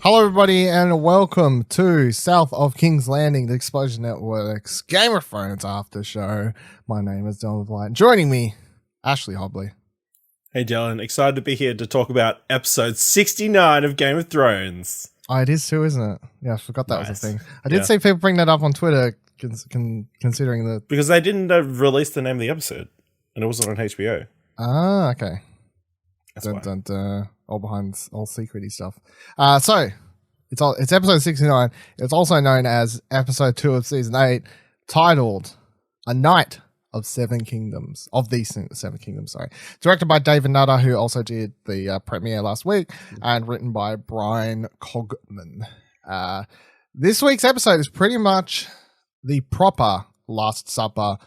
Hello, everybody, and welcome to South of King's Landing, the Explosion Network's Game of Thrones after show. My name is Dylan Blight. Joining me, Ashley Hobley. Hey, Dylan. Excited to be here to talk about episode 69 of Game of Thrones. Oh, it is too, isn't it? Yeah, I forgot that was a thing. I did Yeah. see people bring that up on Twitter, considering the... Because they didn't release the name of the episode, and it wasn't on HBO. Ah, okay. That's why. All behind all secrety stuff. So it's episode 69. It's also known as episode 2 of season 8, titled "A Night of Seven Kingdoms." Of these Seven Kingdoms, sorry. Directed by David Nutter, who also did the premiere last week, and written by Brian Cogman. This week's episode is pretty much the proper Last Supper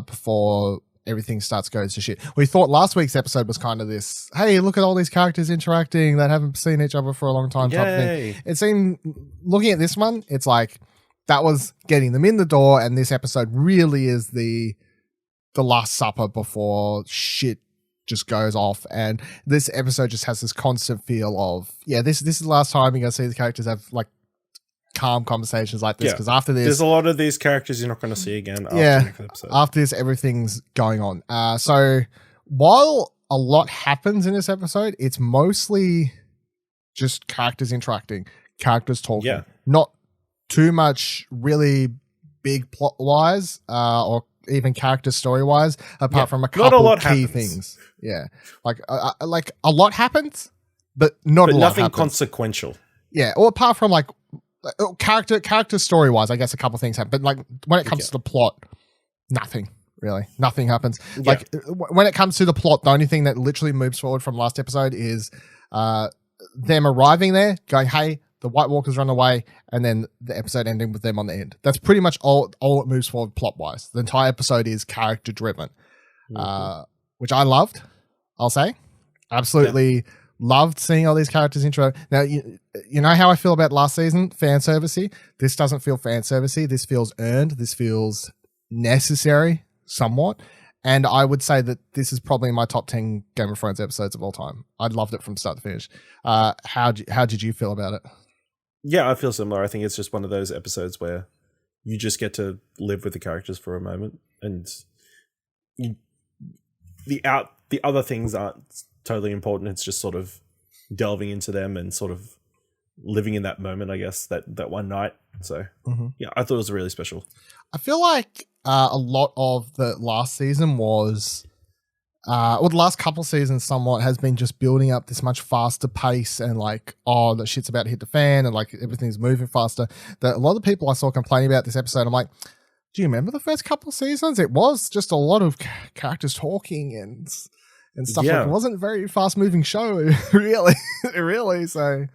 before everything starts going to shit. We thought last week's episode was kind of this, hey, look at all these characters interacting that haven't seen each other for a long time type of thing. It seemed, looking at this one, it's like that was getting them in the door, and this episode really is the Last Supper before shit just goes off. And this episode just has this constant feel of, yeah, this is the last time you're going to see the characters have like calm conversations like this, because after this there's a lot of these characters you're not going to see again after the next episode. After this everything's going on. So while a lot happens in this episode, it's mostly just characters interacting, characters talking, not too much really big plot wise or even character story wise, apart from a couple of key things. Like a lot happens, but not a lot nothing happens. Consequential. Or apart from like character story wise, I guess a couple things happen, but like when it comes to the plot, nothing happens. Like when it comes to the plot, the only thing that literally moves forward from last episode is them arriving there, going, hey, the White Walkers run away, and then the episode ending with them on the end. That's pretty much all it moves forward plot wise. The entire episode is character driven, which I loved. I'll say, absolutely. Loved seeing all these characters intro. Now, you know how I feel about last season, fan servicey. This doesn't feel fan servicey. This feels earned. This feels necessary somewhat. And I would say that this is probably my top 10 Game of Thrones episodes of all time. I loved it from start to finish. How did you feel about it? Yeah, I feel similar. I think it's just one of those episodes where you just get to live with the characters for a moment, and the other things aren't totally important. It's just sort of delving into them and sort of living in that moment, I guess, that one night. So yeah, I thought it was really special. I feel like a lot of the last season was or the last couple seasons somewhat has been just building up this much faster pace, and like, oh, the shit's about to hit the fan, and like everything's moving faster. That a lot of people I saw complaining about this episode, I'm like, do you remember the first couple seasons? It was just a lot of characters talking and stuff. Like, it wasn't a very fast moving show, really. So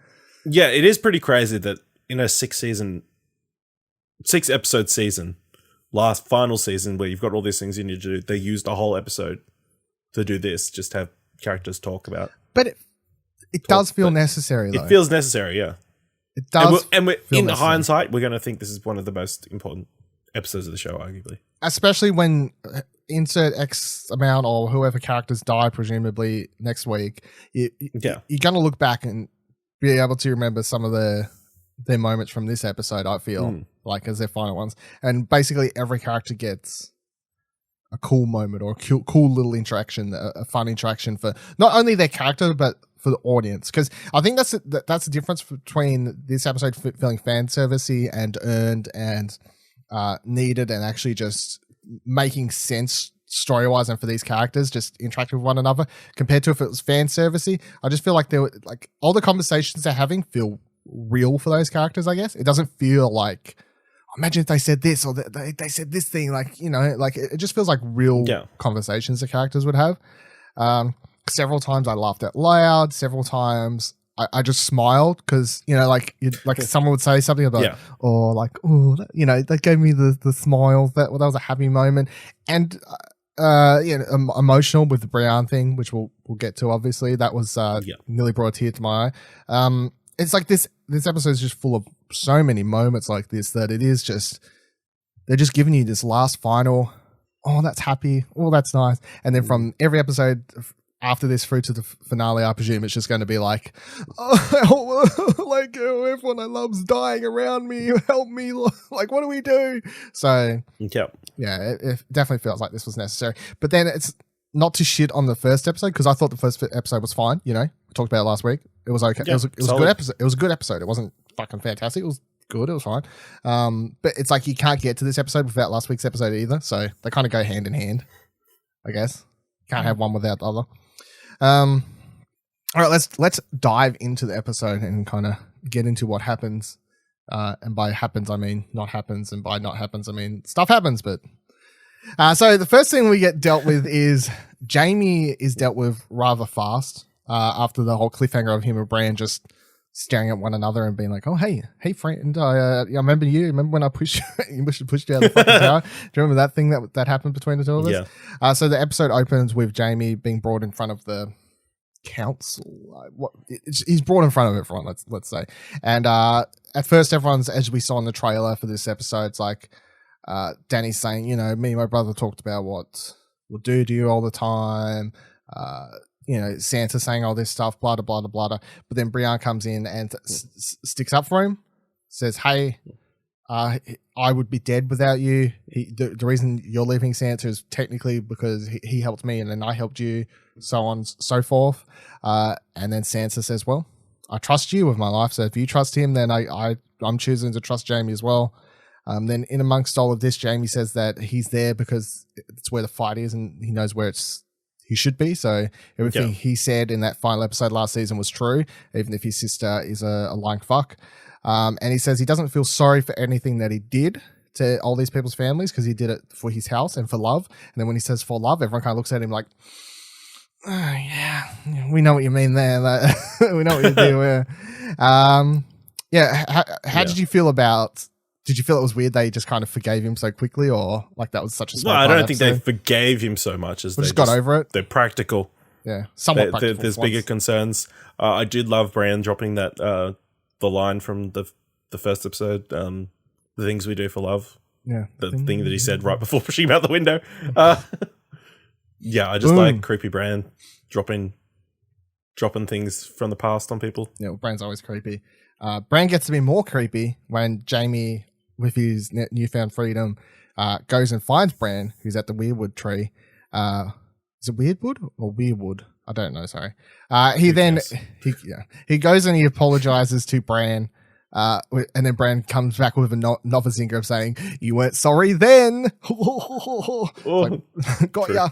yeah, it is pretty crazy that in a 6 episode season, last final season, where you've got all these things you need to do, they used a whole episode to do this, just to have characters talk about. But it does feel necessary, though. It feels necessary, yeah. It does. And we're in hindsight, we're going to think this is one of the most important episodes of the show, arguably. Especially when insert X amount or whoever characters die, presumably next week, you're going to look back and be able to remember some of their moments from this episode, I feel, like as their final ones. And basically every character gets a cool moment or a cool little interaction, a fun interaction for not only their character, but for the audience. Because I think that's the difference between this episode feeling fan servicey and earned and needed, and actually just making sense story-wise and for these characters just interacting with one another, compared to if it was fan servicey. I just feel like they were like all the conversations they're having feel real for those characters, I guess. It doesn't feel like, imagine if they said this or they said this thing, like, you know, like it just feels like real conversations the characters would have. Several times I laughed out loud. Several times I just smiled because, you know, like someone would say something about, or like, oh, you know, that gave me the smile. That was a happy moment. And emotional with the Brienne thing, which we'll get to. Obviously, that was nearly brought a tear to my eye. It's like this episode is just full of so many moments like this that it is just, they're just giving you this last final, oh, that's happy, oh, that's nice, and then from every episode after this through to the finale, I presume it's just going to be like, oh, like everyone I love's dying around me. Help me! Like, what do we do? So, yeah, it definitely feels like this was necessary. But then it's not to shit on the first episode because I thought the first episode was fine. You know, we talked about it last week. It was okay. Yeah, it was a good episode. It was a good episode. It wasn't fucking fantastic. It was good. It was fine. But it's like you can't get to this episode without last week's episode either. So they kind of go hand in hand, I guess. Can't have one without the other. All right, let's dive into the episode and kind of get into what happens. And by happens, I mean not happens, and by not happens, I mean stuff happens. But so the first thing we get dealt with is Jaime is dealt with rather fast after the whole cliffhanger of him and Bran just staring at one another and being like, "Oh, hey, friend, I remember you. Remember when I pushed you out of the fucking tower? Do you remember that thing that happened between the two of us?" Yeah. So the episode opens with Jaime being brought in front of the council. He's brought in front of everyone. Let's say, and at first, everyone's, as we saw in the trailer for this episode, it's like Dany's saying, you know, me and my brother talked about what we'll do to you all the time. You know, Sansa saying all this stuff, blah, blah, blah, blah, blah. But then Brienne comes in and sticks up for him, says, hey, I would be dead without you. The reason you're leaving Sansa is technically because he helped me and then I helped you, so on and so forth. And then Sansa says, well, I trust you with my life. So if you trust him, then I'm choosing to trust Jaime as well. Then in amongst all of this, Jaime says that he's there because it's where the fight is and he knows where he should be. So everything he said in that final episode last season was true, even if his sister is a lying fuck. And he says he doesn't feel sorry for anything that he did to all these people's families because he did it for his house and for love. And then when he says for love, everyone kind of looks at him like, oh, yeah, we know what you mean there. We know what you do. How did you feel about... Did you feel it was weird they just kind of forgave him so quickly, or like that was such a small I don't think they forgave him so much as they just got over it. They're practical. Yeah, somewhat practical. There's bigger concerns. I did love Bran dropping that the line from the first episode, the things we do for love. Yeah, the thing that he said right before pushing him out the window. Yeah, I just like creepy Bran dropping things from the past on people. Yeah, well, Bran's always creepy. Bran gets to be more creepy when Jaime, with his newfound freedom, goes and finds Bran, who's at the Weirwood tree. Is it Weirdwood or Weirwood? I don't know. Sorry. He goes and he apologizes to Bran, and then Bran comes back with a novizinger of saying, "You weren't sorry then." Like, got ya.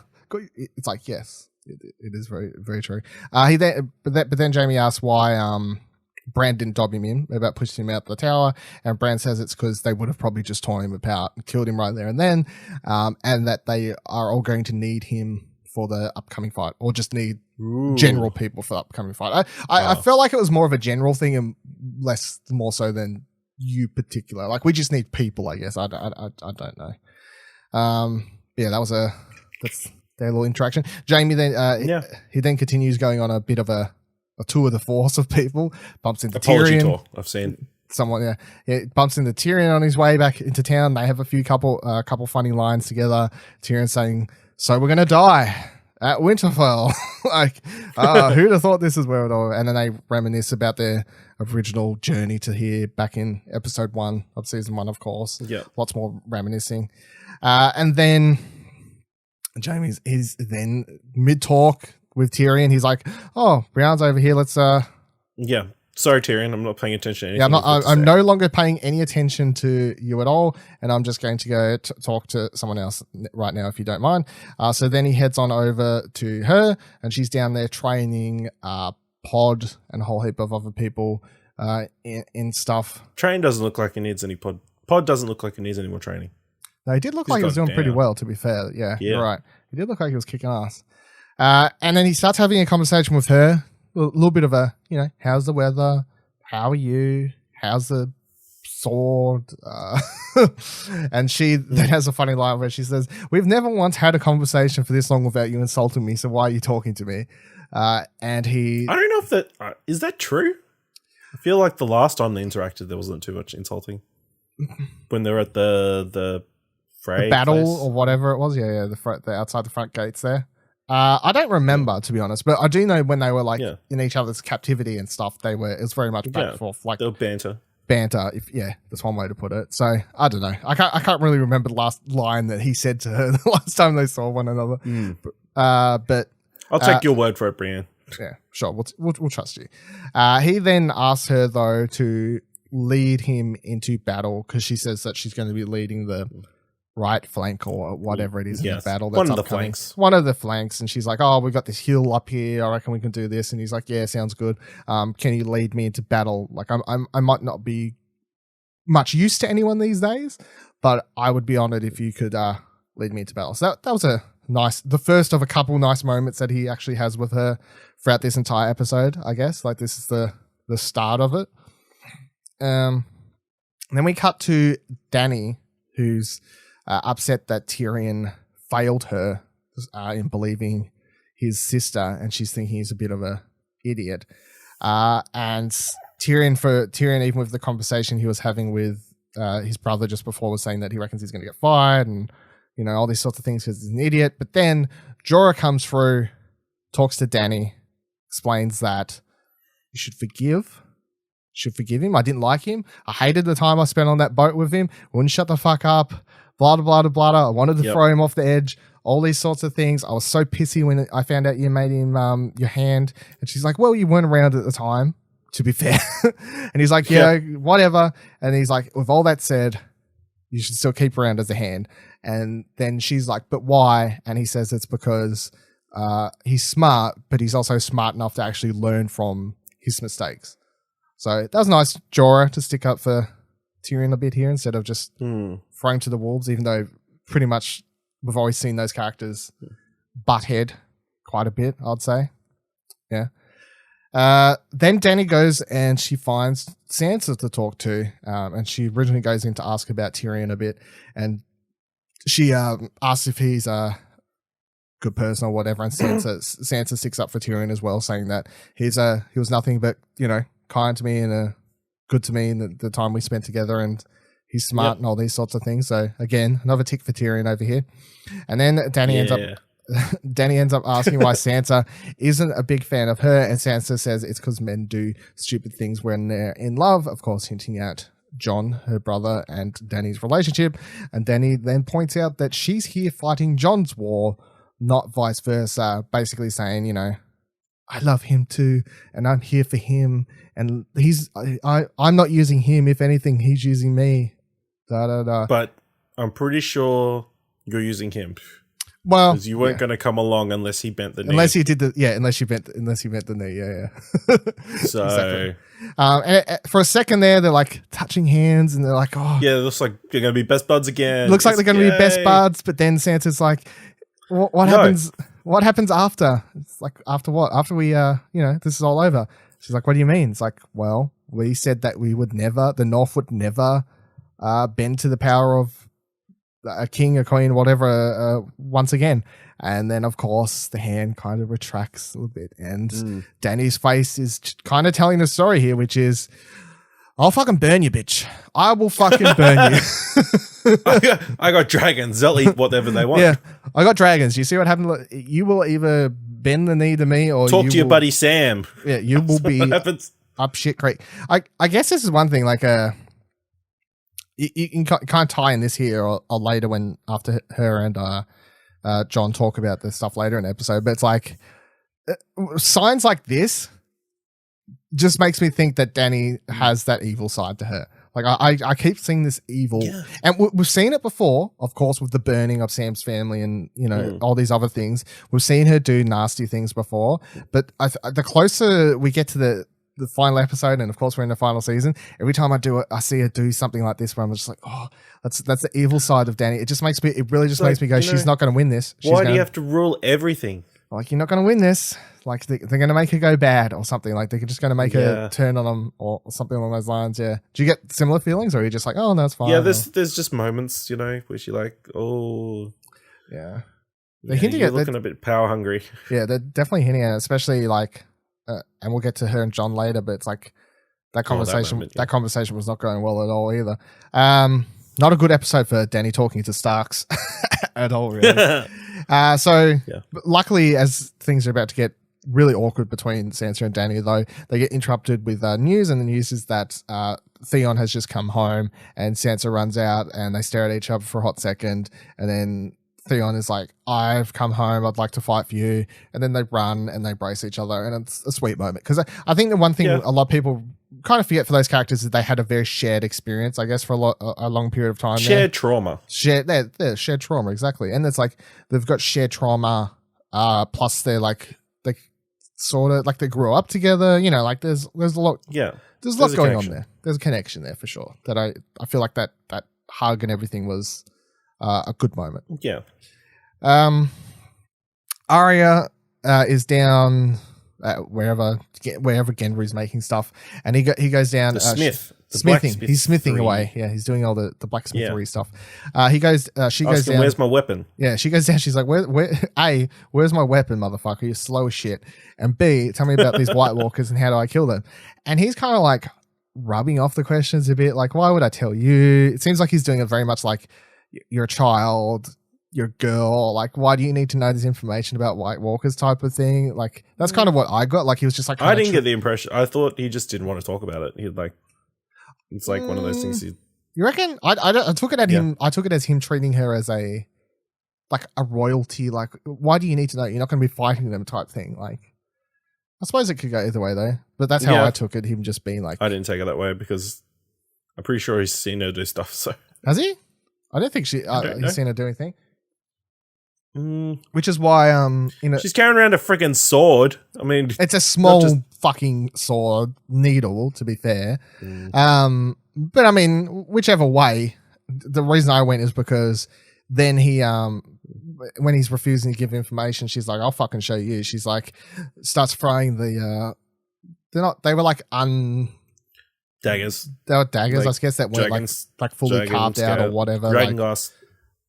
It's like, yes, it is very, very true. But then Jaime asks why Bran didn't dob him in about pushing him out the tower, and Bran says it's because they would have probably just torn him apart and killed him right there and then, and that they are all going to need him for the upcoming fight, or just need general people for the upcoming fight. I felt like it was more of a general thing and more so than you particular. Like, we just need people, I guess. I don't know. That's their little interaction. Jaime then he then continues going on a bit of a tour of the force of people, bumps into Apology Tyrion. Tour, I've seen. Someone, bumps into Tyrion on his way back into town. They have a couple funny lines together. Tyrion saying, "So we're gonna die at Winterfell." Like, who'd have thought this is where it all? And then they reminisce about their original journey to here back in episode 1 of season 1, of course. Yeah, lots more reminiscing. And then Jaime's is then mid talk with Tyrion. He's like, "Oh, Brienne's over here. Let's yeah. Sorry, Tyrion. I'm not paying attention to anything. Yeah, I'm no longer paying any attention to you at all, and I'm just going to go talk to someone else right now, if you don't mind." So then he heads on over to her, and she's down there training Pod and a whole heap of other people in stuff. Train doesn't look like he needs any Pod. Pod doesn't look like he needs any more training. No, he did look like he was doing pretty well, to be fair. Yeah, you're right. He did look like he was kicking ass. And then he starts having a conversation with her. A little bit of a, how's the weather? How are you? How's the sword? And she then has a funny line where she says, "We've never once had a conversation for this long without you insulting me, so why are you talking to me?" And he... I don't know if that... is that true? I feel like the last time they interacted, there wasn't too much insulting. When they were at the Frey battle place. or whatever it was. Yeah, the outside the front gates there. I don't remember, to be honest, but I do know when they were like in each other's captivity and stuff, it was very much back and forth, like banter. That's one way to put it. So I don't know. I can't really remember the last line that he said to her the last time they saw one another. But I'll take your word for it, Brienne. Yeah, sure. We'll trust you. He then asks her though to lead him into battle because she says that she's going to be leading the right flank or whatever it is in the battle. That's one of the flanks. One of the flanks, and she's like, "Oh, we've got this hill up here. I reckon we can do this." And he's like, "Yeah, sounds good. Can you lead me into battle? Like, I might not be much use to anyone these days, but I would be honored if you could lead me into battle." So that was the first of a couple nice moments that he actually has with her throughout this entire episode, I guess. Like, this is the start of it. Then we cut to Dany, who's upset that Tyrion failed her in believing his sister, and she's thinking he's a bit of a idiot. And Tyrion, even with the conversation he was having with his brother just before, was saying that he reckons he's going to get fired and, you know, all these sorts of things because he's an idiot. But then Jorah comes through, talks to Dany, explains that you should forgive him. I didn't like him. I hated the time I spent on that boat with him. Wouldn't shut the fuck up. Blah, blah, blah, blah. I wanted to throw him off the edge. All these sorts of things. I was so pissy when I found out you made him your hand. And she's like, well, you weren't around at the time, to be fair. And he's like, yeah, whatever. And he's like, with all that said, you should still keep around as a hand. And then she's like, but why? And he says it's because he's smart, but he's also smart enough to actually learn from his mistakes. So that was nice, Jorah, to stick up for Tyrion a bit here instead of just throwing to the wolves, even though pretty much we've always seen those characters butt head quite a bit, I'd say. Yeah. Then Dany goes and she finds Sansa to talk to, and she originally goes in to ask about Tyrion a bit, and she asks if he's a good person or whatever, and Sansa sticks up for Tyrion as well, saying that he was nothing but, you know, kind to me and good to me in the time we spent together, and he's smart and all these sorts of things. So again, another tick for Tyrion over here. And then Dany ends up asking why Sansa isn't a big fan of her, and Sansa says it's because men do stupid things when they're in love, of course hinting at Jon, her brother, and Dany's relationship. And Dany then points out that she's here fighting Jon's war, not vice versa, basically saying, you know, I love him too, and I'm here for him, and I'm not using him. If anything, he's using me. But I'm pretty sure you're using him. Well, because you weren't going to come along unless he bent the knee. Unless he bent the knee. Yeah. So, exactly. And for a second there, they're like touching hands, and they're like, oh, yeah, it looks like they're going to be best buds again. Looks like they're going to be best buds, but then Sansa's like, what happens? What happens after? It's like, after what? After we, this is all over. She's like, what do you mean? It's like, well, we said that the North would never bend to the power of a king, a queen, whatever, once again. And then, of course, the hand kind of retracts a little bit. And Dany's face is kind of telling the story here, which is, I'll fucking burn you, bitch. I will fucking burn you. I got dragons. They'll eat whatever they want. Yeah, I got dragons. You see what happened? You will either bend the knee to me or talk to your buddy Sam. Yeah, you will be up shit creek. I guess this is one thing, like you can kind of tie in this here or later when after her and Jon talk about this stuff later in the episode, but it's like signs like this just makes me think that Dany has that evil side to her. Like I keep seeing this evil, and we've seen it before, of course, with the burning of Sam's family and all these other things. We've seen her do nasty things before, but the closer we get to the final episode, and of course we're in the final season, every time I see her do something like this, where I'm just like, oh, that's the evil side of Dany. It really just makes me go, she's not going to win this. Why do you have to rule everything? Like, you're not going to win this. Like, they're going to make her go bad or something. Like, they're just going to make her turn on them or something along those lines. Yeah. Do you get similar feelings, or are you just like, oh, no, it's fine? Yeah, there's just moments, where you're like, oh. Yeah. You're looking a bit power hungry. Yeah, they're definitely hinting at it, especially like, and we'll get to her and Jon later, but it's like that conversation, that conversation was not going well at all either. Not a good episode for Dany talking to Starks at all, really. Luckily, as things are about to get really awkward between Sansa and Dany, though, they get interrupted with news, and the news is that Theon has just come home, and Sansa runs out, and they stare at each other for a hot second, and then Theon is like, I've come home, I'd like to fight for you, and then they run and they brace each other, and it's a sweet moment. Because I think the one thing a lot of people kind of forget for those characters is they had a very shared experience, I guess, for a long period of time. Shared trauma. Shared trauma, exactly. And it's like they've got shared trauma, plus they're like they sort of like they grew up together. You know, like there's a lot. Yeah, there's a lot going on there. There's a connection there for sure. That I feel like that hug and everything was a good moment. Yeah. Arya is down wherever Gendry's making stuff, and he goes down. Smithing. He's smithing away. Yeah, he's doing all the blacksmithery stuff. She goes down. Where's my weapon? Yeah, she goes down. She's like, A, where's my weapon, motherfucker? You're slow as shit. And B, tell me about these White Walkers and how do I kill them? And he's kind of like rubbing off the questions a bit. Like, why would I tell you? It seems like he's doing it very much like you're a child, you're a girl. Like, why do you need to know this information about White Walkers type of thing? Like, that's kind of what I got. Like, he was just like, I didn't get the impression. I thought he just didn't want to talk about it. He'd like, it's like one of those things. You reckon? I took it at him. I took it as him treating her as a royalty. Like, why do you need to know? You're not going to be fighting them, type thing. Like, I suppose it could go either way though. But that's how I took it. Him just being like, I didn't take it that way because I'm pretty sure he's seen her do stuff. So has he? I don't think he's seen her do anything. Which is why she's carrying around a freaking sword. I mean, it's a small fucking sword needle, to be fair. But I mean, whichever way, the reason I went is because then he when he's refusing to give information, she's like, I'll fucking show you. She's like, starts throwing the they were like daggers. They were daggers, I guess, that weren't like fully carved out or whatever. Dragon glass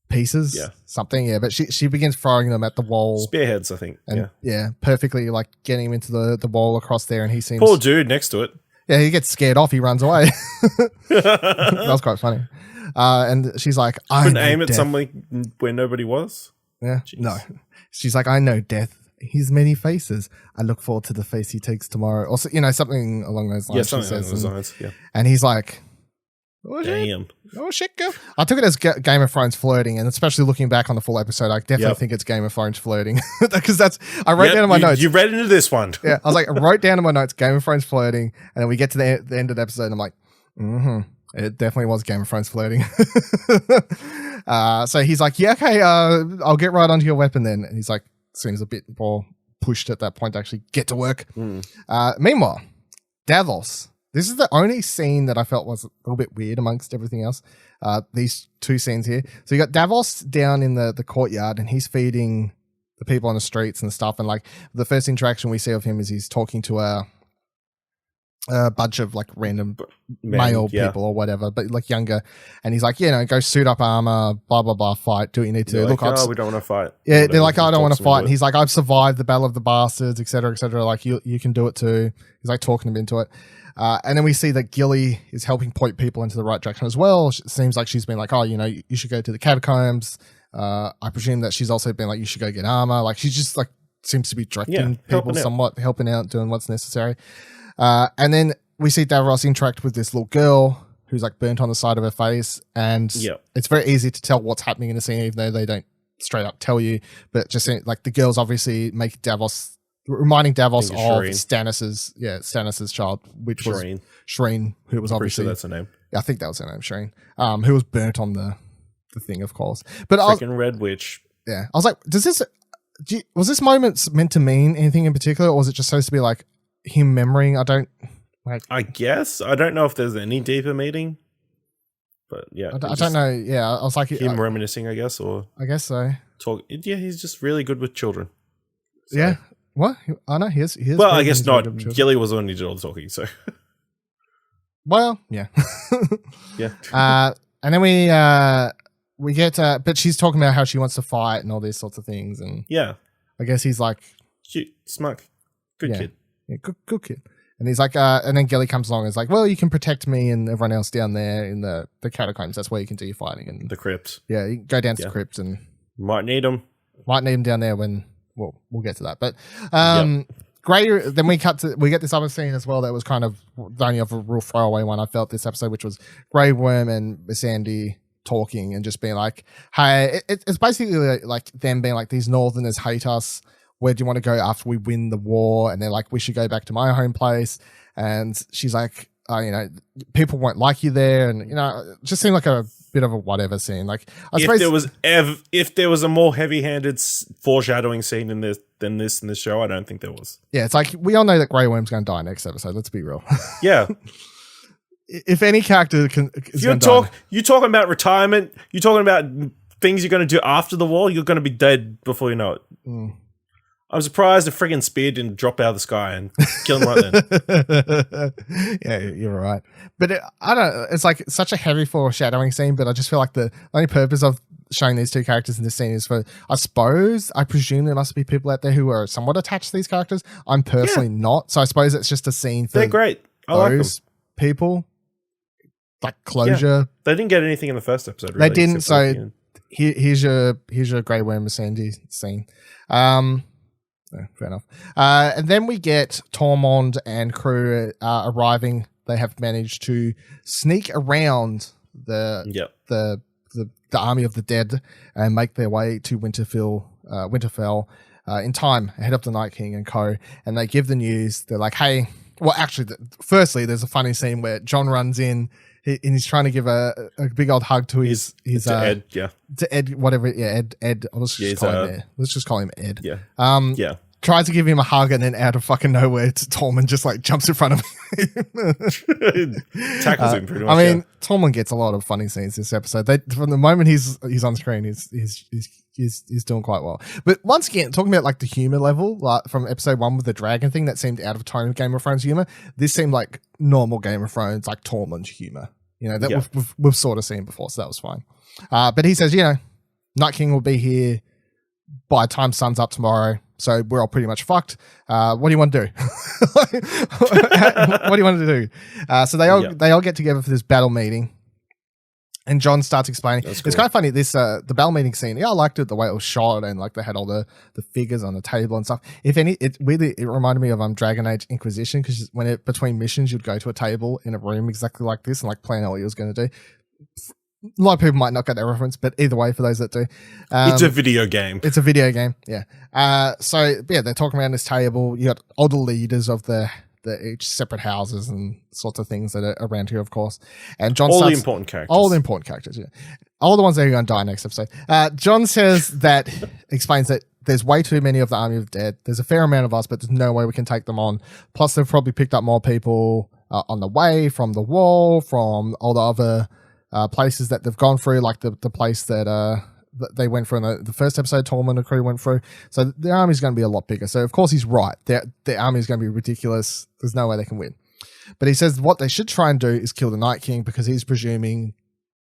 pieces, something, but she begins throwing them at the wall. Spearheads, I think. And perfectly like getting him into the wall across there, and he seems poor dude next to it. Yeah, he gets scared off, he runs away. That was quite funny. And she's like, I couldn't aim at something where nobody was. Yeah. Jeez. No. She's like, I know death. His many faces. I look forward to the face he takes tomorrow. Or something along those lines. Yeah, something along those lines. Yeah. And he's like, damn. Oh shit, girl. I took it as Game of Thrones flirting, and especially looking back on the full episode, I definitely think it's Game of Thrones flirting. Because I wrote down in my notes. You read into this one. Yeah. I was like, I wrote down in my notes, Game of Thrones flirting, and then we get to the end of the episode, and I'm like, it definitely was Game of Thrones flirting. So he's like, yeah, okay, I'll get right onto your weapon then. And he's like, seems a bit more pushed at that point to actually get to work. Meanwhile, Davos. This is the only scene that I felt was a little bit weird amongst everything else. These two scenes here. So you got Davos down in the courtyard, and he's feeding the people on the streets and stuff. And like the first interaction we see of him is he's talking to a bunch of like random male people or whatever, but like younger. And he's like, go suit up armor, blah, blah, blah, fight, do what you need to do. Look, we don't want to fight. Yeah, whatever. They're like, I don't want to fight. And he's like, I've survived the Battle of the Bastards, etc., etc. Like, you can do it too. He's like talking him into it. And then we see that Gilly is helping point people into the right direction as well. It seems like she's been like, you should go to the catacombs. I presume that she's also been like, you should go get armor. Like, she's just like, seems to be directing people somewhat, helping out, doing what's necessary. And then we see Davos interact with this little girl who's like burnt on the side of her face. And it's very easy to tell what's happening in the scene, even though they don't straight up tell you. But just like the girls obviously make reminding Davos of Stannis' child, which was Shireen, who was obviously, that's her name. Yeah, I think that was her name, Shireen, who was burnt on the thing, of course. But freaking Red Witch. Yeah, I was like, was this moment meant to mean anything in particular, or was it just supposed to be like him memorying? I guess I don't know if there's any deeper meaning, but yeah, I don't know. Yeah, I was like him reminiscing, I guess, or I guess so. Yeah, he's just really good with children. So. Yeah. What? I know he is. Well, I guess not. Gilly was the one who did all the talking, so. Well, yeah. Yeah. And then we get, but she's talking about how she wants to fight and all these sorts of things, and yeah, I guess he's like cute, smart, good kid. Yeah, good kid. And he's like, and then Gilly comes along and is like, well, you can protect me and everyone else down there in the catacombs. That's where you can do your fighting. And the crypt. Yeah, you can go down to the crypt and... Might need them. Might need them down there when... Well, we'll get to that. But Grey... Then we get this other scene as well that was kind of the only other real throwaway one I felt this episode, which was Grey Worm and Missandei talking and just being like, hey, it's basically like them being like, these Northerners hate us. Where do you want to go after we win the war? And they're like, we should go back to my home place. And she's like, people won't like you there. And, it just seemed like a bit of a whatever scene. Like, I suppose if there was a more heavy-handed foreshadowing scene in this than this in the show, I don't think there was. Yeah, it's like, we all know that Grey Worm's going to die next episode. Let's be real. Yeah. If any character you're talking about retirement, you're talking about things you're going to do after the war, you're going to be dead before you know it. Mm. I'm surprised the friggin' spear didn't drop out of the sky and kill him right then. Yeah, you're right. But it's like such a heavy foreshadowing scene, but I just feel like the only purpose of showing these two characters in this scene is for, I presume there must be people out there who are somewhat attached to these characters. I'm personally not. So I suppose it's just a scene for they're great. I like them. People. Like closure. Yeah. They didn't get anything in the first episode, really. They didn't, so here's your Grey Worm Missandei scene. Fair enough. And then we get Tormund and crew arriving. They have managed to sneak around the army of the dead and make their way to Winterfell in time ahead of the Night King and co. And they give the news. They're like, hey, well, actually, firstly, there's a funny scene where Jon runs in and he's trying to give a big old hug to his to Ed, to Ed, whatever, Ed. Let's just call him Ed. Yeah. Tries to give him a hug and then out of fucking nowhere, Tormund just like jumps in front of him. Tackles him pretty much. I mean, Tormund gets a lot of funny scenes this episode. From the moment he's on screen, he's doing quite well. But once again, talking about like the humor level, like from episode 1 with the dragon thing that seemed out of tone with Game of Thrones humor, this seemed like normal Game of Thrones, like Tormund humor. That we've sort of seen before, so that was fine. But he says, Night King will be here by the time sun's up tomorrow. So we're all pretty much fucked. What do you want to do? What do you want to do? So they all get together for this battle meeting, and Jon starts explaining. Cool. It's kind of funny. This the battle meeting scene. Yeah, I liked it the way it was shot, and like they had all the figures on the table and stuff. If any, it reminded me of Dragon Age Inquisition, because between missions you'd go to a table in a room exactly like this and like plan out what you was going to do. A lot of people might not get that reference, but either way, for those that do. It's a video game. It's a video game, yeah. So, they're talking around this table. You got all the leaders of the each separate houses and sorts of things that are around here, of course. And Jon the important characters. All the important characters, yeah. All the ones that are going to die next episode. Jon explains that there's way too many of the army of the dead. There's a fair amount of us, but there's no way we can take them on. Plus, they've probably picked up more people on the way from the wall, from all the other... places that they've gone through, like the place that they went through in the first episode, Tormund and crew went through. So the army's going to be a lot bigger. So of course he's right. The army is going to be ridiculous. There's no way they can win. But he says what they should try and do is kill the Night King, because he's presuming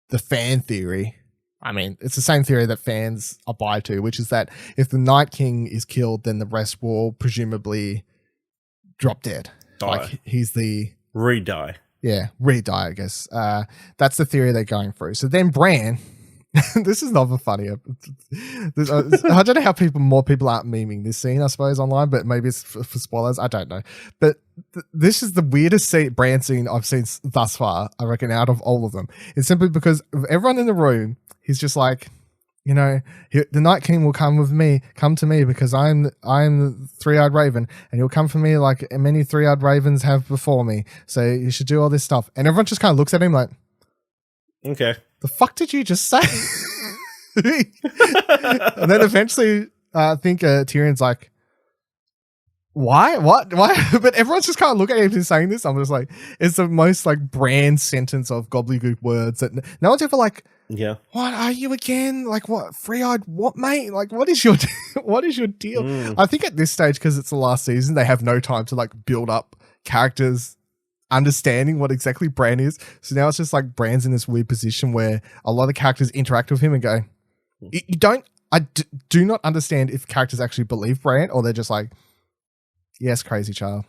the fan theory. I mean, it's the same theory that fans abide to, which is that if the Night King is killed, then the rest will presumably drop dead. Die. Like he's the... Re-die. Yeah, re-die, I guess. That's the theory they're going through. So then Bran, this is not funny. I don't know how more people aren't memeing this scene, I suppose, online, but maybe it's for spoilers. I don't know. But this is the weirdest Bran scene I've seen thus far, I reckon, out of all of them. It's simply because of everyone in the room, he's just like, the Night King will come to me because I'm the three-eyed raven, and he'll come for me like many three-eyed ravens have before me. So you should do all this stuff. And everyone just kind of looks at him like, okay, the fuck did you just say? And then eventually I think Tyrion's like, why? What? Why? But everyone's just kind of looking at him and saying this. I'm just like, it's the most like Bran sentence of gobbledygook words that no one's ever like, yeah. What are you again? Like what? Three-eyed what, mate? Like what is your deal? I think at this stage, because it's the last season, they have no time to like build up characters understanding what exactly Bran is. So now it's just like Bran's in this weird position where a lot of characters interact with him and go, I do not understand if characters actually believe Bran, or they're just like, yes, crazy child.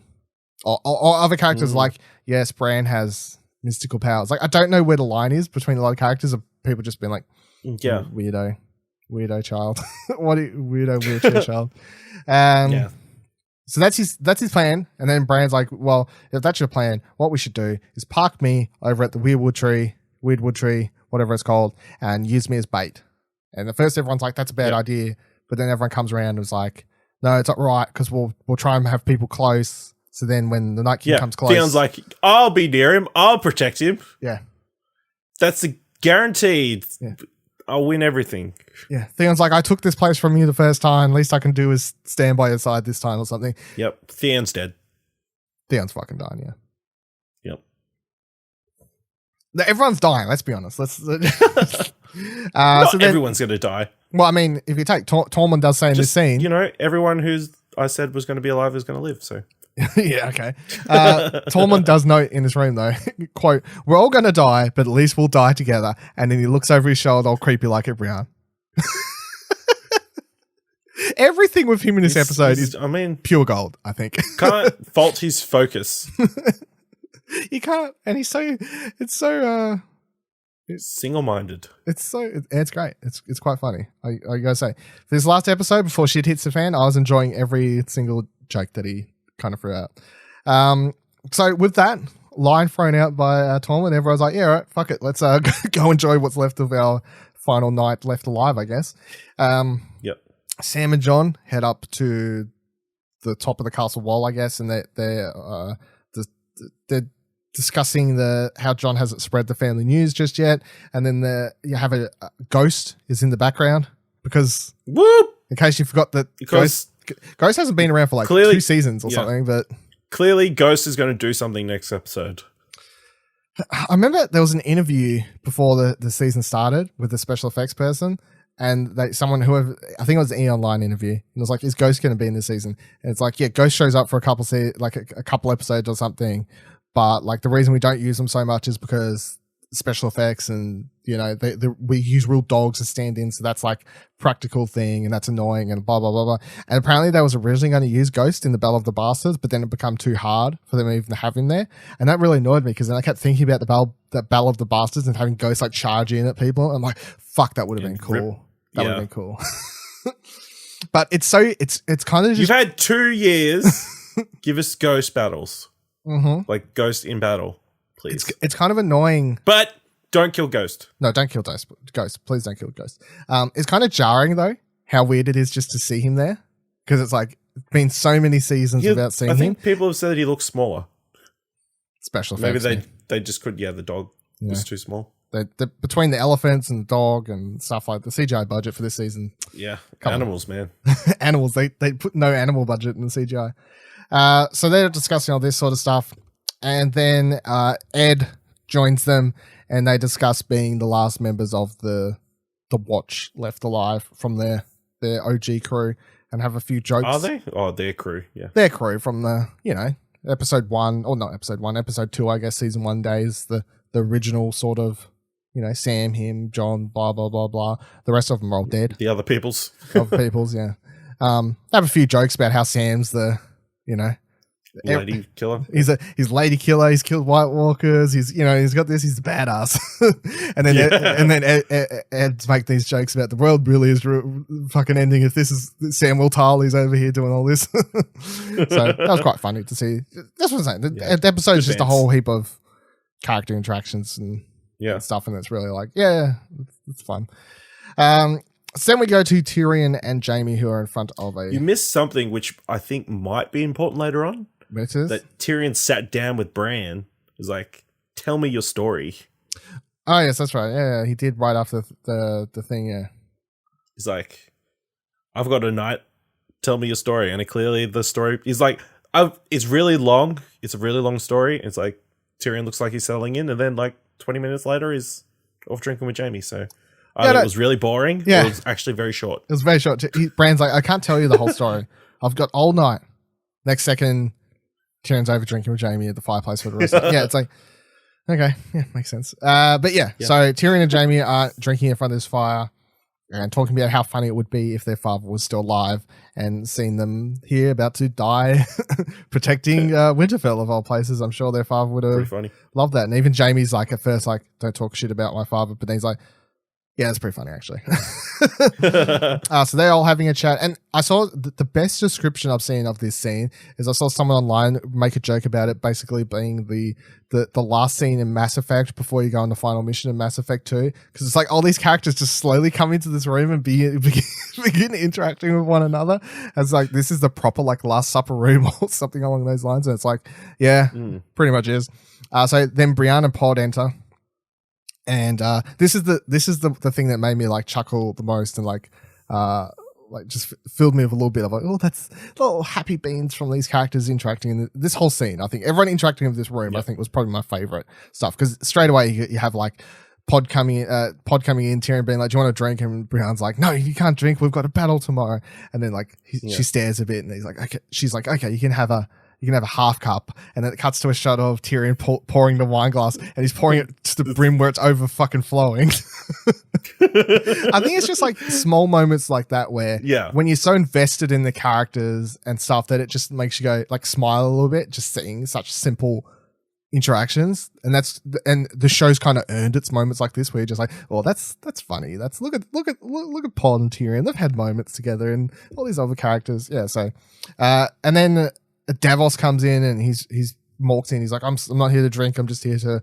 Or other characters like, yes, Bran has mystical powers. Like, I don't know where the line is between a lot of characters of people just being like, yeah, weirdo child. Weirdo wheelchair child. Yeah. So that's his plan. And then Bran's like, well, if that's your plan, what we should do is park me over at the Weirdwood Tree, whatever it's called, and use me as bait. And at first everyone's like, that's a bad idea. But then everyone comes around and is like, no, it's not right because we'll try and have people close. So then when the Night King comes close. Theon's like, I'll be near him. I'll protect him. Yeah. That's a guaranteed. Yeah. I'll win everything. Yeah. Theon's like, I took this place from you the first time. Least I can do is stand by your side this time or something. Yep. Theon's dead. Theon's fucking dying, yeah. Yep. Everyone's dying, let's be honest. Not everyone's going to die. Well, I mean, if you take Tormund does say in this scene. You know, everyone who's I said was going to be alive is going to live, so. Yeah, okay. Tormund does note in this room, though, quote, we're all going to die, but at least we'll die together. And then he looks over his shoulder, all creepy like it, Brian. Everything with him in this episode is pure gold, I think. Can't fault his focus. You can't. And it's single-minded. It's great. It's quite funny. I gotta say. For this last episode, before shit hits the fan, I was enjoying every single joke that he kind of threw out. So with that line thrown out by Tormund, everyone's like, yeah, all right, fuck it. Let's go enjoy what's left of our final night left alive, I guess. Yep. Sam and Jon head up to the top of the castle wall, I guess, and they're discussing how Jon hasn't spread the family news just yet, and then you have a Ghost is in the background because whoop! In case you forgot that Ghost hasn't been around for like 2 seasons or something, but clearly Ghost is going to do something next episode. I remember there was an interview before the season started with the special effects person, and whoever, I think it was an E-Online interview, and it was like, is Ghost going to be in this season? And it's like, yeah, Ghost shows up for a couple episodes or something, but like the reason we don't use them so much is because special effects, and you know we use real dogs as stand-ins, so that's like practical thing, and that's annoying, and blah blah blah blah. And apparently they was originally going to use Ghost in the Battle of the Bastards, but then it became too hard for them even to have him there, and that really annoyed me because then I kept thinking about that Battle of the Bastards and having Ghost like charge in at people. I'm like, fuck, that would have been cool. That would have been cool. But it's kind of just, you've had 2 years. Give us Ghost battles, like Ghost in battle. Please. It's kind of annoying. But don't kill Ghost. No, don't kill Ghost. Please don't kill Ghost. It's kind of jarring, though, how weird it is just to see him there. Because it's like, it's been so many seasons without seeing him. I think people have said he looks smaller. Special effects. Maybe they just could, the dog was too small. Between the elephants and the dog and stuff like the CGI budget for this season. Yeah, animals, man. Animals. They put no animal budget in the CGI. So they're discussing all this sort of stuff. And then Ed joins them, and they discuss being the last members of the Watch left alive from their OG crew, and have a few jokes. Are they? Oh, their crew, yeah. Their crew from the, episode 1, or not episode 1, episode 2, I guess, season 1 days, the original sort of, Sam, him, Jon, blah, blah, blah, blah. The rest of them are all dead. The other peoples. Yeah. They have a few jokes about how Sam's the, lady killer. He's lady killer. He's killed White Walkers. He's got this. He's the badass. and then Ed's make these jokes about the world really is fucking ending if this is Samuel Tarley's over here doing all this. So that was quite funny to see. That's what I'm saying. The episode is just a whole heap of character interactions and stuff, and it's really like, it's fun. So then we go to Tyrion and Jaime, who are in front of You missed something which I think might be important later on. Which is? That Tyrion sat down with Bran. He was like, tell me your story. Oh, yes, that's right. Yeah, he did right after the thing, yeah. He's like, I've got a night. Tell me your story. And clearly the story... He's like, it's really long. It's a really long story. It's like, Tyrion looks like he's settling in. And then like 20 minutes later, he's off drinking with Jaime. So... it was really boring. Yeah. It was actually very short. It was very short. Bran's like, I can't tell you the whole story. I've got all night. Next second, Tyrion's over drinking with Jaime at the fireplace for the rest of it. Yeah, it's like, okay, yeah, makes sense. But so Tyrion and Jaime are drinking in front of this fire, and talking about how funny it would be if their father was still alive, and seeing them here about to die protecting Winterfell of all places. I'm sure their father would have loved that. And even Jaime's like, at first, like, don't talk shit about my father, but then he's like, yeah, it's pretty funny, actually. So they're all having a chat. And I saw the best description I've seen of this scene is I saw someone online make a joke about it basically being the last scene in Mass Effect before you go on the final mission in Mass Effect 2. Because it's like all these characters just slowly come into this room and begin interacting with one another. And it's like, this is the proper like Last Supper room or something along those lines. And it's like, yeah, pretty much is. So then Brienne and Pod enter. And this is the thing that made me like chuckle the most and like just filled me with a little bit of like, oh, that's little happy beans from these characters interacting in this whole scene. I think everyone interacting in this room, I think, was probably my favorite stuff, because straight away you have like Pod coming in, Tyrion being like, do you want a drink? And Brienne's like, no, you can't drink. We've got a battle tomorrow. And then like she stares a bit and he's like, okay. She's like, okay, you can have a half cup, and then it cuts to a shot of Tyrion pouring the wine glass, and he's pouring it to the brim where it's over fucking flowing. I think it's just like small moments like that where when you're so invested in the characters and stuff that it just makes you go like smile a little bit, just seeing such simple interactions. And the show's kind of earned its moments like this where you're just like, oh, that's funny. That's look at Paul and Tyrion. They've had moments together, and all these other characters. Yeah. So, and then Davos comes in and he's walks in. He's like, I'm not here to drink. I'm just here to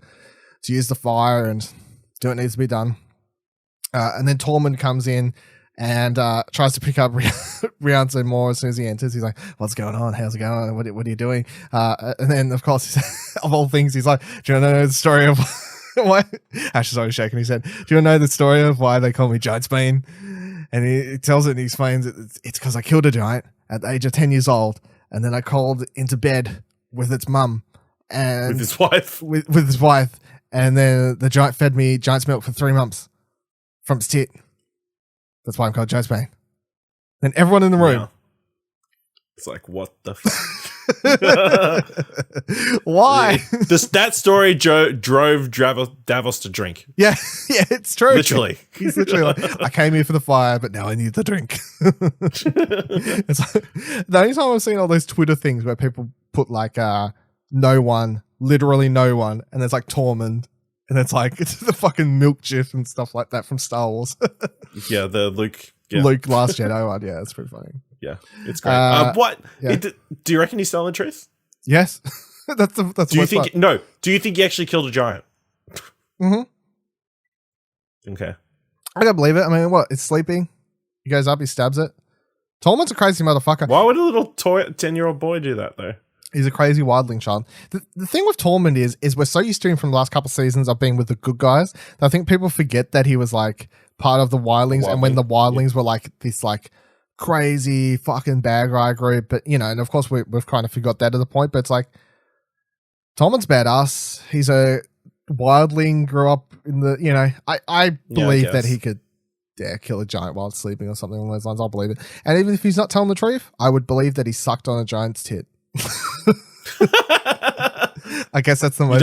use the fire and do what needs to be done. And then Tormund comes in and tries to pick up Rianzo more as soon as he enters. He's like, what's going on? How's it going? What are you doing? And then, of course, of all things, he's like, do you want to know the story of why? Ash is always shaking his head. Do you want to know the story of why they call me Giantsbane? And he tells it and he explains it's because I killed a giant at the age of 10 years old. And then I crawled into bed with its mum and with his wife. With his wife. And then the giant fed me giant's milk for 3 months from its tit. That's why I'm called Giantsbane. Then everyone in the room. It's like, what the fuck? Why? That story drove Davos to drink. Yeah, it's true. Literally. He's literally like, I came here for the fire, but now I need the drink. It's like, the only time I've seen all those Twitter things where people put like no one, literally no one, and there's like Tormund, and it's like it's the fucking milk gif and stuff like that from Star Wars. Yeah, the Luke Last Jedi one. Yeah, it's pretty funny. Yeah, it's great. What? Yeah. Do you reckon he's telling the truth? Yes. that's do you think? No. Do you think he actually killed a giant? Mm-hmm. Okay. I don't believe it. I mean, what? It's sleeping. He goes up. He stabs it. Tormund's a crazy motherfucker. Why would a little 10-year-old boy do that though? He's a crazy wildling child. The thing with Tormund is we're so used to him from the last couple of seasons of being with the good guys that I think people forget that he was like part of the wildlings, and when the wildlings were like this like crazy fucking bad guy group, but you know, and of course we've kind of forgot that at the point, but it's like Tormund's badass. He's a wildling, grew up in the, you know, I believe that he could kill a giant while sleeping or something along those lines. I'll believe it. And even if he's not telling the truth, I would believe that he sucked on a giant's tit. I guess that's the most.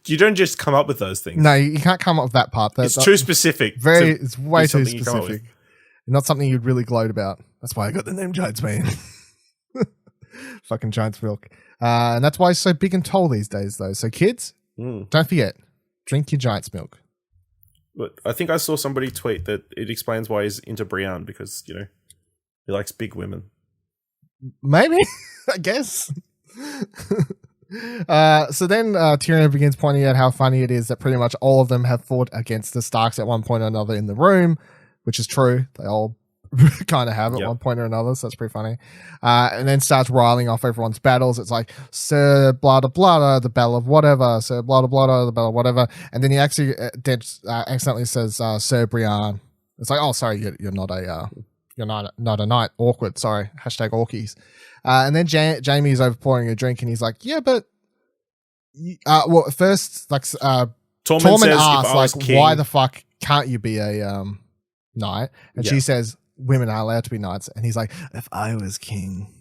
You don't just come up with those things. No, you can't come up with that part. It's too specific. It's way too specific. Not something you'd really gloat about. That's why I got the name Giantsbane. Fucking giant's milk. And that's why it's so big and tall these days, though. So kids, don't forget, drink your giant's milk. But I think I saw somebody tweet that it explains why he's into Brienne, because, you know, he likes big women. Maybe, I guess. So then Tyrion begins pointing out how funny it is that pretty much all of them have fought against the Starks at one point or another in the room, which is true. They all kind of have at one point or another, so that's pretty funny. And then starts riling off everyone's battles. It's like, Sir Blada Blada, the Battle of whatever, Sir Blada Blada, the Battle of whatever. And then he actually accidentally says Sir Brienne. It's like, oh, sorry, you're not a... You're not a knight. Awkward. Sorry. Hashtag Orkies. And then Jaime is overpouring a drink and he's like, yeah, but... well, first, like, Tormund asks, like, why the fuck can't you be a knight? And she says, women are allowed to be knights. And he's like, if I was king,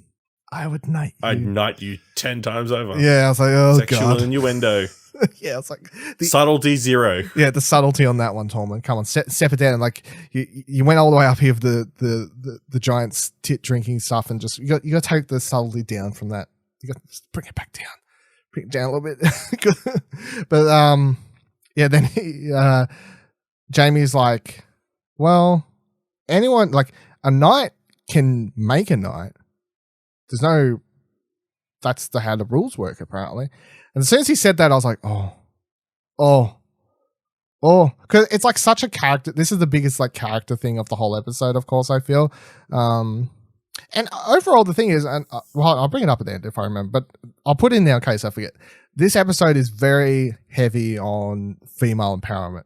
I would knight you. I'd knight you 10 times over. Yeah, I was like, oh, Sexual God. innuendo. Yeah, it's like subtlety 0. Yeah, the subtlety on that one, Tormund. Come on, step it down. Like you went all the way up here with the giant's tit drinking stuff, and just you got to take the subtlety down from that. You got to bring it back down, bring it down a little bit. But yeah, then Jaime's like, well, anyone like a knight can make a knight. There's no. That's how the rules work, apparently. And as soon as he said that, I was like, oh, because it's like such a character. This is the biggest like character thing of the whole episode, of course, I feel. And overall, the thing is, and well, I'll bring it up at the end if I remember, but I'll put it in there in case I forget. This episode is very heavy on female empowerment.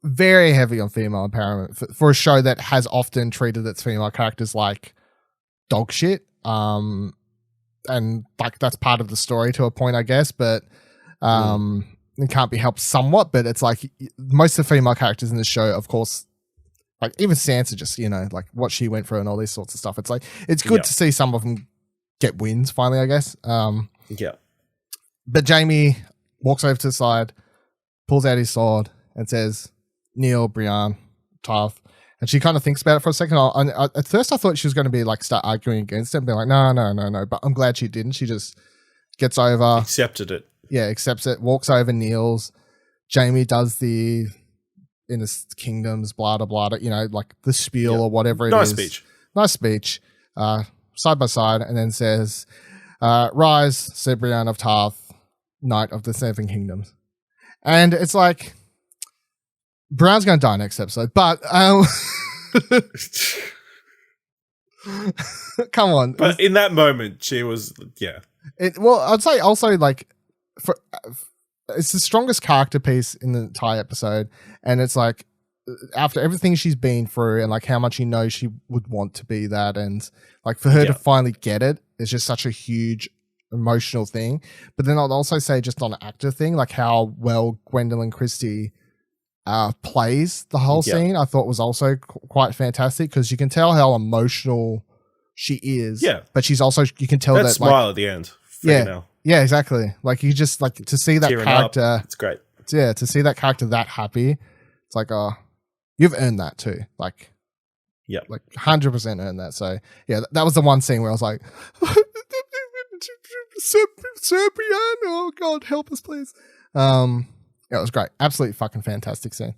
Very heavy on female empowerment for a show that has often treated its female characters like dog shit. And like that's part of the story to a point, I guess, but it can't be helped somewhat. But it's like most of the female characters in the show, of course, like even Sansa, just like what she went through and all these sorts of stuff. It's like it's good to see some of them get wins finally, I guess. Yeah. But Jaime walks over to the side, pulls out his sword, and says, "Kneel, Brienne, Tarth." And she kind of thinks about it for a second. At first, I thought she was going to be like start arguing against it and be like, no. But I'm glad she didn't. She just gets over. Accepted it. Yeah, accepts it. Walks over, kneels. Jaime does the inner kingdoms, blah, blah, blah. Like the spiel or whatever it is. Nice speech. Side by side. And then says, "Rise, Sir Brienne of Tarth, Knight of the Seven Kingdoms." And it's like, Brown's going to die next episode, but come on. But in that moment, she was, yeah. Well, I'd say also like, it's the strongest character piece in the entire episode, and it's like after everything she's been through and like how much she would want to be that, and like for her to finally get it, it's just such a huge emotional thing. But then I'd also say just on an actor thing, like how well Gwendolyn Christie plays the whole scene, I thought was also quite fantastic, because you can tell how emotional she is. Yeah, but she's also, you can tell that smile at the end. Yeah, exactly. Like you just like to see that tearing character. Up. It's great. Yeah, to see that character that happy, it's like, oh, you've earned that too. Like, yeah, like 100% earned that. So yeah, that was the one scene where I was like, Serbian, oh God, help us, please. Yeah, it was great. Absolutely fucking fantastic scene.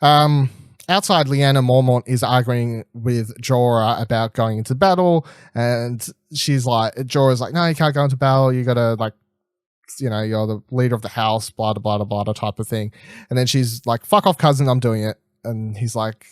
Outside, Lyanna Mormont is arguing with Jorah about going into battle, and Jorah's like, no, you can't go into battle. You gotta like, you're the leader of the house, blah, blah, blah, blah, type of thing. And then she's like, fuck off, cousin, I'm doing it. And he's like,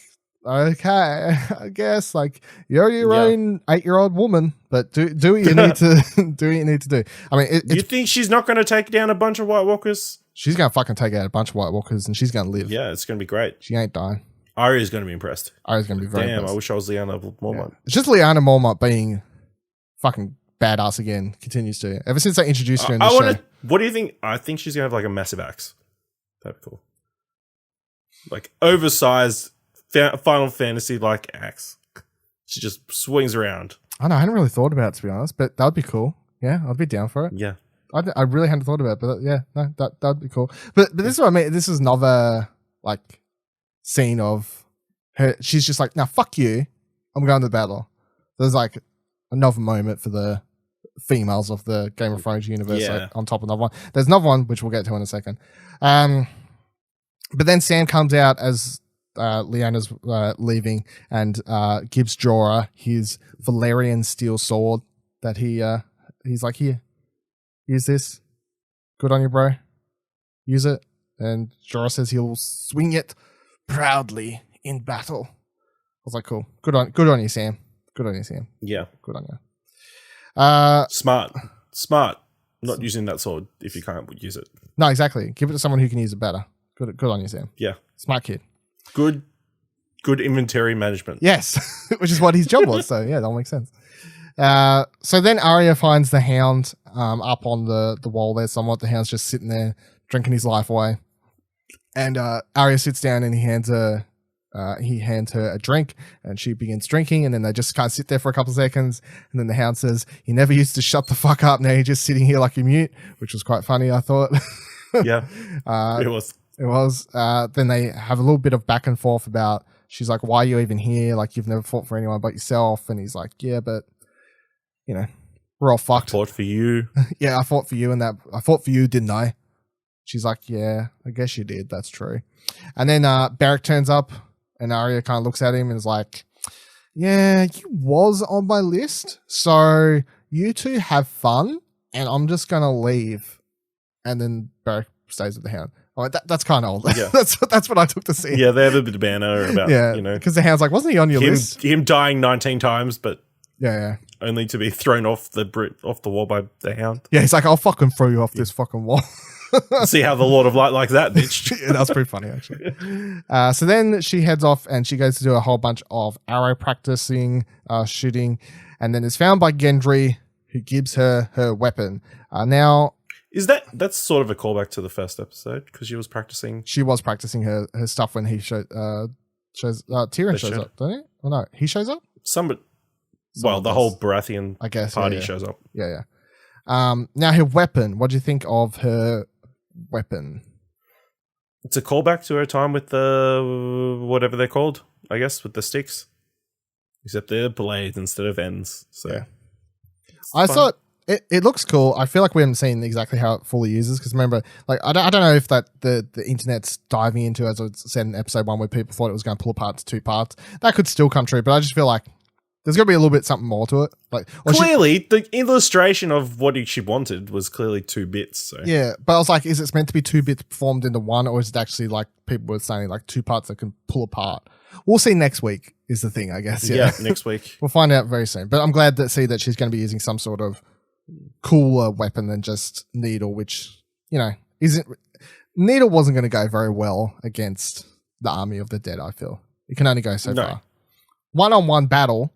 okay, I guess, like, you're your own 8-year-old woman, but do what you need to do what you need to do. I mean, you think she's not going to take down a bunch of White Walkers? She's going to fucking take out a bunch of White Walkers, and she's going to live. Yeah, it's going to be great. She ain't dying. Arya's going to be impressed. Arya's going to be very impressed. I wish I was Lyanna Mormont. Yeah. It's just Lyanna Mormont being fucking badass again. Continues to. Ever since they introduced her in the show. What do you think? I think she's going to have like a massive axe. That'd be cool. Like oversized Final Fantasy-like axe. She just swings around. I know. I hadn't really thought about it, to be honest, but that would be cool. Yeah, I'd be down for it. Yeah. I really hadn't thought about it, but yeah, no, that'd be cool. But this is what I mean. This is another like scene of her. She's just like, "Now, fuck you. I'm going to battle." There's like another moment for the females of the Game of Thrones universe, like, on top of another one. There's another one which we'll get to in a second. But then Sam comes out as Lyanna's leaving and gives Jorah his Valyrian steel sword that he's like, here. Use this. Good on you, bro. Use it. And Jorah says he'll swing it proudly in battle. I was like, cool. Good on you, Sam. Good on you, Sam. Yeah. Good on you. Smart. Not using that sword if you can't use it. No, exactly. Give it to someone who can use it better. Good on you, Sam. Yeah. Smart kid. Good inventory management. Yes. Which is what his job was. So yeah, that makes sense. So then Arya finds the Hound up on the wall there somewhat. The Hound's just sitting there drinking his life away. And Arya sits down and he hands her a drink, and she begins drinking, and then they just kind of sit there for a couple of seconds, and then the Hound says, "You never used to shut the fuck up, now you're just sitting here like a mute," which was quite funny, I thought. Yeah, it was. It was. Then they have a little bit of back and forth about, she's like, why are you even here? Like, you've never fought for anyone but yourself. And he's like, yeah, but, you know, we're all fucked. I fought for you. Yeah, I fought for you, and that I fought for you, didn't I? She's like, yeah, I guess you did. That's true. And then Beric turns up, and Arya kind of looks at him and is like, yeah, you was on my list. So you two have fun, and I'm just going to leave. And then Beric stays with the Hound. Oh, that's kind of old. Yeah. that's what I took to see. Yeah, they have a bit of banner about, you know. Because the Hound's like, wasn't he on your list? Him dying 19 times, but yeah, only to be thrown off the wall by the Hound. Yeah, he's like, I'll fucking throw you off this fucking wall. See how the Lord of Light likes that, bitch. Yeah, that was pretty funny, actually. So then she heads off and she goes to do a whole bunch of arrow practicing, shooting, and then is found by Gendry, who gives her her weapon. Now... That's sort of a callback to the first episode, because she was practicing. She was practicing her stuff when he Tyrion shows up, don't he? Oh no, he shows up? The whole Baratheon party shows up. Yeah. Now her weapon, what do you think of her weapon? It's a callback to her time with the whatever they're called, I guess, with the sticks. Except they're blades instead of ends. So yeah. I thought it looks cool. I feel like we haven't seen exactly how it fully uses, because remember, like I don't know if that the internet's diving into, as I said in episode 1, where people thought it was going to pull apart to 2 parts. That could still come true, but I just feel like there's going to be a little bit something more to it. Like clearly, the illustration of what she wanted was clearly 2 bits. So. Yeah, but I was like, is it meant to be 2 bits formed into one, or is it actually like people were saying like 2 parts that can pull apart? We'll see next week is the thing, I guess. Yeah, next week. We'll find out very soon. But I'm glad that she's going to be using some sort of cooler weapon than just needle, which, you know, needle wasn't going to go very well against the army of the dead. I feel it can only go so far. One-on-one battle,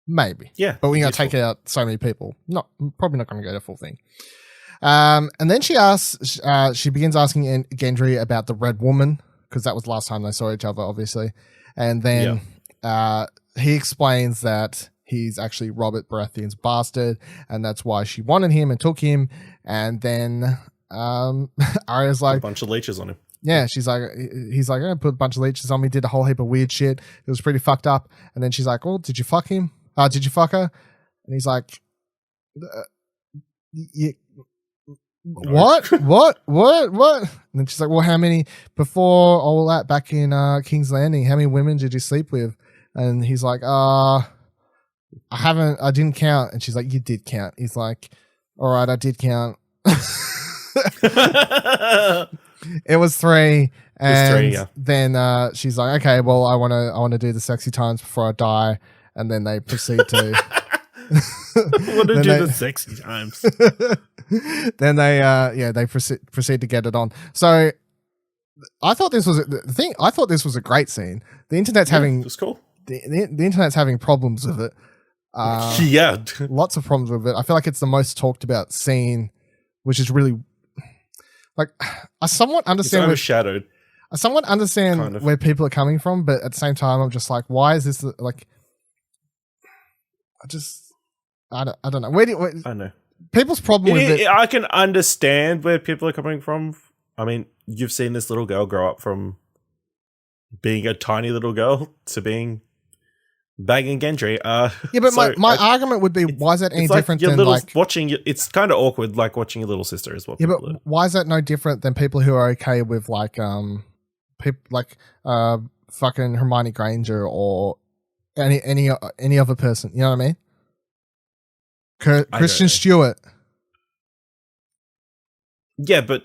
maybe. Yeah, but we're going to take out so many people. Probably not going to go the full thing. And then she begins asking Gendry about the Red Woman, because that was the last time they saw each other, obviously. And then he explains that he's actually Robert Baratheon's bastard, and that's why she wanted him and took him. And then Arya's like... a bunch of leeches on him. Yeah, he's like, I put a bunch of leeches on me, did a whole heap of weird shit. It was pretty fucked up. And then she's like, well, did you fuck him? Did you fuck her? And he's like, what? And then she's like, well, how many, before all that, back in King's Landing, how many women did you sleep with? And he's like, I didn't count. And she's like, you did count. He's like, all right, I did count. It was 3. And then she's like, okay, well, I want to do the sexy times before I die. And then they proceed to want to do the sexy times. Then they proceed to get it on. So I thought this was a great scene. The internet's having, it's cool. The internet's having problems with it. Lots of problems with it. I feel like it's the most talked about scene, which is really like, I somewhat understand. It's overshadowed. I somewhat understand kind of where people are coming from, but at the same time, I'm just like, why is this like? I don't know. I know people's problem with it. I can understand where people are coming from. I mean, you've seen this little girl grow up from being a tiny little girl to being banging Gendry. But so my argument would be, why is that any different than like watching? It's kind of awkward, like watching your little sister as well. Yeah, but why is that no different than people who are okay with like people like fucking Hermione Granger or any other person? You know what I mean? Kristen Stewart. Yeah, but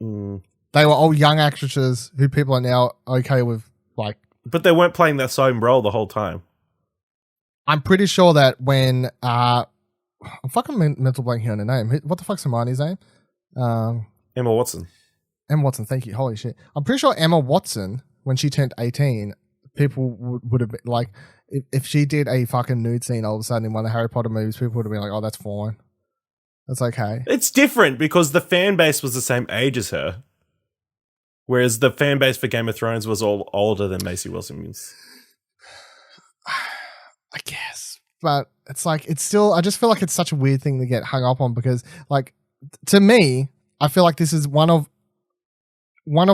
they were all young actresses who people are now okay with, like. But they weren't playing that same role the whole time. I'm pretty sure that when I'm fucking mental blanking on her name. What the fuck's Hermione's name? Emma Watson. Emma Watson. Thank you. Holy shit! I'm pretty sure Emma Watson, when she turned 18, people would have been like, if she did a fucking nude scene all of a sudden in one of the Harry Potter movies, people would have been like, oh, that's fine. That's okay. It's different because the fan base was the same age as her. Whereas the fan base for Game of Thrones was all older than Maisie Williams. I guess. But it's like, it's still, I just feel like it's such a weird thing to get hung up on because, like, to me, I feel like this is one of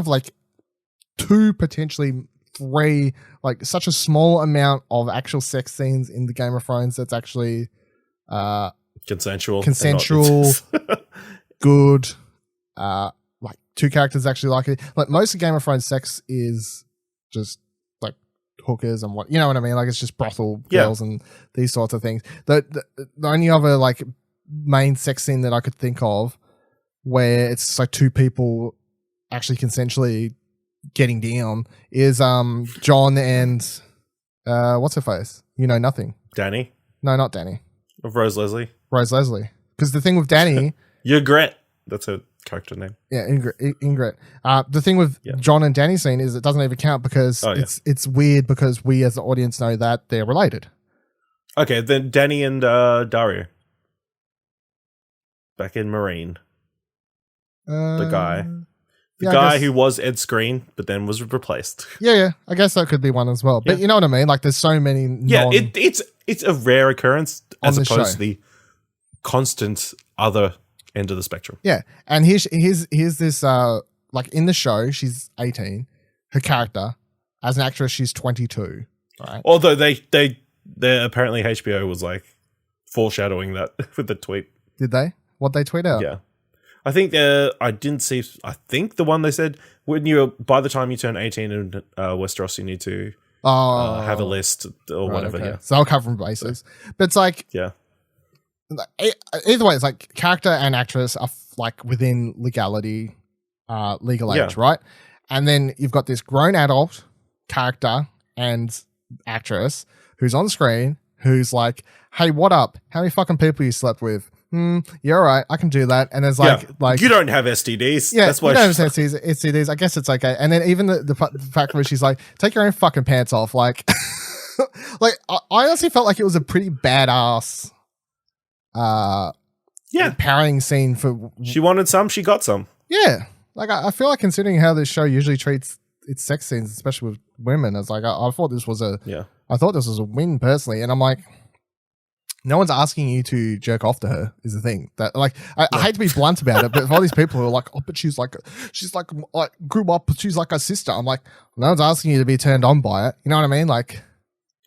like 2, potentially 3, like such a small amount of actual sex scenes in the Game of Thrones that's actually consensual, good. Like 2 characters actually like it. Like most of Game of Thrones sex is just like hookers and what, you know what I mean? Like it's just brothel girls and these sorts of things. The only other like main sex scene that I could think of where it's like 2 people actually consensually getting down is John and what's her face? You know nothing. Dany? No, not Dany. Of Rose Leslie. Because the thing with Dany, Ygritte. That's her character name. Yeah, Ygritte. The thing with John and Dany scene is it doesn't even count because it's weird because we as the audience know that they're related. Okay, then Dany and Dario. Back in Marine. The guy. The guy who was Ed Skrein, but then was replaced. Yeah. I guess that could be one as well. But you know what I mean? Like, there's so many. It's a rare occurrence as opposed to the constant other end of the spectrum. Yeah, and here's this. Like in the show, she's 18. Her character, as an actress, she's 22. Right. Although they apparently HBO was like foreshadowing that with the tweet. Did they? What'd they tweet out? Yeah. I think I didn't see. I think the one they said by the time you turn 18 in Westeros, you need to have a list or whatever. Okay. Yeah, so I'll cover bases. But it's like either way, it's like character and actress are like within legality, legal age, right? And then you've got this grown adult character and actress who's on screen who's like, "Hey, what up? How many fucking people you slept with?" Yeah, all right, I can do that. And there's like you don't have STDs. Yeah, that's why you don't have STDs. I guess it's okay. And then even the fact where she's like, take your own fucking pants off. Like, like I honestly felt like it was a pretty badass, empowering scene for. She wanted some, she got some. Yeah, like I feel like considering how this show usually treats its sex scenes, especially with women, it's like I thought this was a win personally, and I'm like. No one's asking you to jerk off to her is the thing that like I hate to be blunt about it, but for all these people who are like, oh, but she's like grew up, but she's like a sister. I'm like, no one's asking you to be turned on by it. You know what I mean? Like,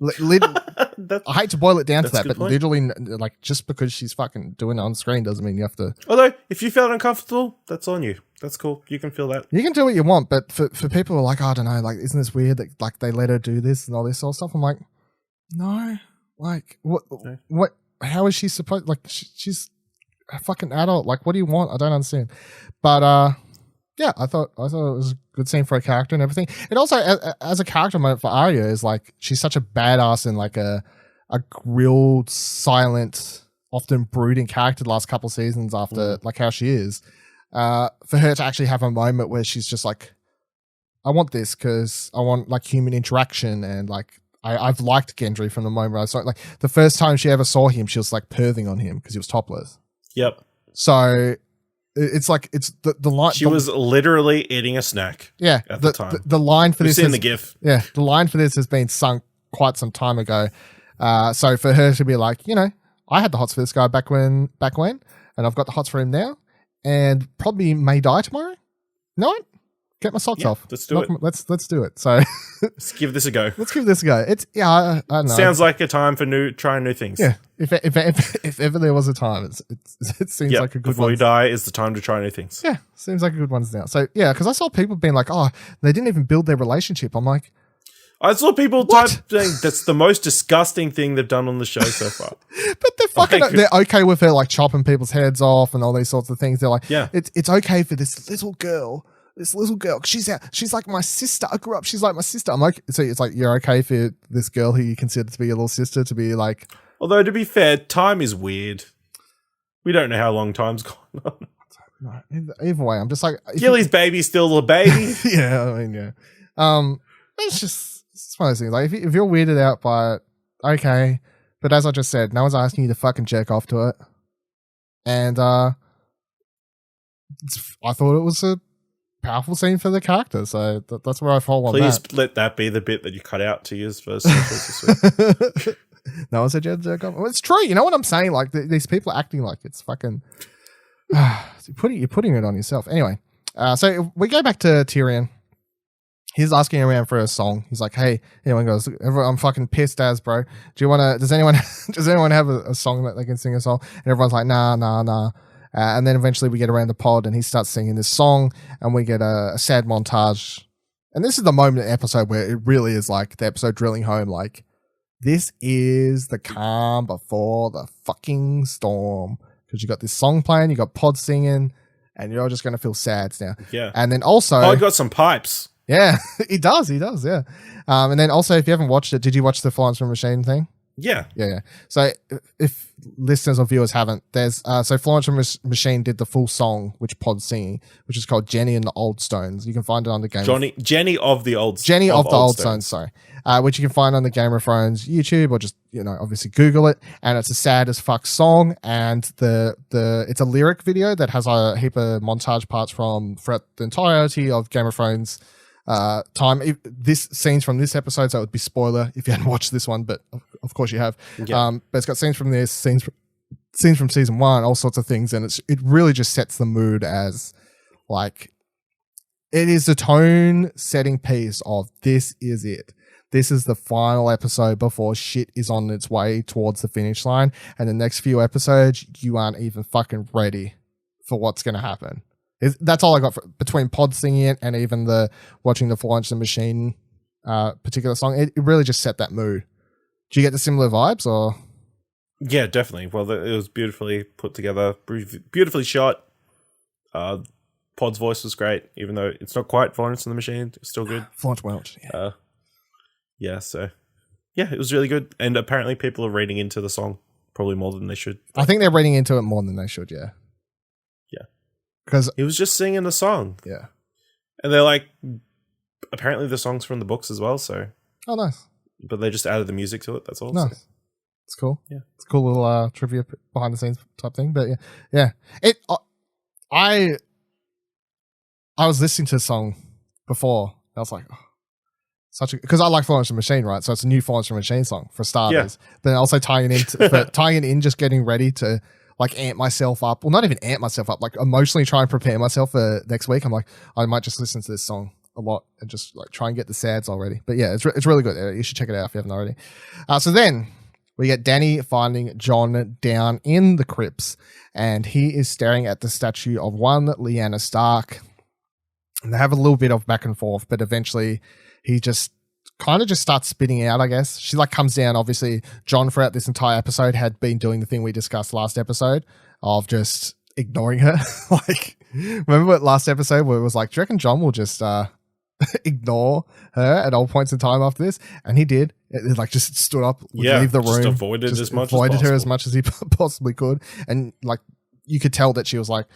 I hate to boil it down to that, but literally, like, just because she's fucking doing it on screen doesn't mean you have to. Although, if you felt uncomfortable, that's on you. That's cool. You can feel that. You can do what you want, but for people who are like, I don't know, like, isn't this weird that like they let her do this and all this sort of stuff? I'm like, no. Like, what, how is she supposed, like, she's a fucking adult. Like, what do you want? I don't understand. But, yeah, I thought it was a good scene for a character and everything. It also, as a character moment for Arya, is like, she's such a badass and like a grilled, silent, often brooding character the last couple of seasons after, like, how she is. For her to actually have a moment where she's just like, I want this because I want, like, human interaction and, like, I've liked Gendry from the moment I saw it. Like the first time she ever saw him, she was like perving on him because he was topless. Yep. So it's like it's the line. She was literally eating a snack. Yeah. At the time. The line for this. We've seen the GIF. Yeah. The line for this has been sunk quite some time ago. So for her to be like, you know, I had the hots for this guy back when, and I've got the hots for him now, and probably may die tomorrow. No. Get my socks off. Let's do it. Let's do it. So let's give this a go. Let's give this a go. It's I don't know. Sounds like a time for trying new things. Yeah. If ever there was a time, it seems like a good one. Before you die is the time to try new things. Yeah, seems like a good one now. So yeah, because I saw people being like, oh, they didn't even build their relationship. I'm like, I saw people type saying that's the most disgusting thing they've done on the show so far. But they're fucking they're okay with her like chopping people's heads off and all these sorts of things. They're like, it's okay for this little girl. She's like my sister. I grew up. She's like my sister. I'm like, so it's like you're okay for this girl who you consider to be your little sister to be like. Although to be fair, time is weird. We don't know how long time's gone on. No, either way, I'm just like Gilly's baby's still a baby. Yeah, I mean, yeah. It's one of those things. Like if you're weirded out by it, okay. But as I just said, no one's asking you to fucking jerk off to it. And I thought it was a powerful scene for the character, so that's where I fall on that. Please let that be the bit that you cut out to use for socials this week. No one said you had to jerk off. Well, it's true. You know what I'm saying? Like these people are acting like it's fucking. You're putting it on yourself. Anyway, so we go back to Tyrion. He's asking around for a song. He's like, "Hey," anyone goes, "I'm fucking pissed as, bro. Does anyone have a song that they can sing a song?" And everyone's like, nah. And then eventually we get around the pod and he starts singing this song and we get a sad montage. And this is the moment in the episode where it really is like the episode drilling home, like, this is the calm before the fucking storm. Because you got this song playing, you got pod singing, and you're just going to feel sad now. Yeah. And then also... I got some pipes. Yeah, he does, yeah. And then also, if you haven't watched it, did you watch the Florence from Machine thing? Yeah. So if listeners or viewers haven't, there's so Florence from Machine did the full song, which Pod's singing, which is called Jenny and the Old Stones. You can find it on the Game Jenny of the Old Stones, sorry. Which you can find on the Game of Thrones YouTube, or just, obviously Google it. And it's a sad as fuck song, and it's a lyric video that has a heap of montage parts throughout the entirety of Game of Thrones time. This scenes from this episode, so it would be spoiler if you hadn't watched this one, but of course you have. Yeah. But it's got scenes from this, scenes from season 1, all sorts of things, and it really just sets the mood as like it is the tone setting piece of this is it. This is the final episode before shit is on its way towards the finish line, and the next few episodes you aren't even fucking ready for what's going to happen. That's all I got between Pod singing it and even watching the Florence and Machine particular song. It really just set that mood. Do you get the similar vibes, or? Yeah, definitely. Well, it was beautifully put together, beautifully shot. Pod's voice was great, even though it's not quite Florence and the Machine. It's still good. Florence Welch, yeah. So it was really good. And apparently people are reading into the song probably more than they should. I think they're reading into it more than they should, yeah. Because he was just singing the song. Yeah. And they're like, apparently the song's from the books as well, so. Oh, nice. But they just added the music to it, that's all. Nice. So. It's cool. Yeah. It's a cool little trivia behind the scenes type thing, but yeah. I was listening to the song before, and I was like, because I like Florence and Machine, right? So it's a new Florence and Machine song for starters. Yeah. But then also tying it in, just getting ready to like amp myself up. Well, not even amp myself up, like emotionally try and prepare myself for next week. I'm like, I might just listen to this song a lot and just like try and get the sads already. But yeah, it's really good. You should check it out if you haven't already. So then we get Dany finding Jon down in the crypts, and he is staring at the statue of one Lyanna Stark. And they have a little bit of back and forth, but eventually he just kind of just starts spitting out, I guess. She like comes down. Obviously, Jon throughout this entire episode had been doing the thing we discussed last episode of just ignoring her. Like, remember what last episode where it was like, do you reckon Jon will just ignore her at all points in time after this? And he did. It like just stood up, leave the room, just avoided her as much as he possibly could. And like, you could tell that she was like,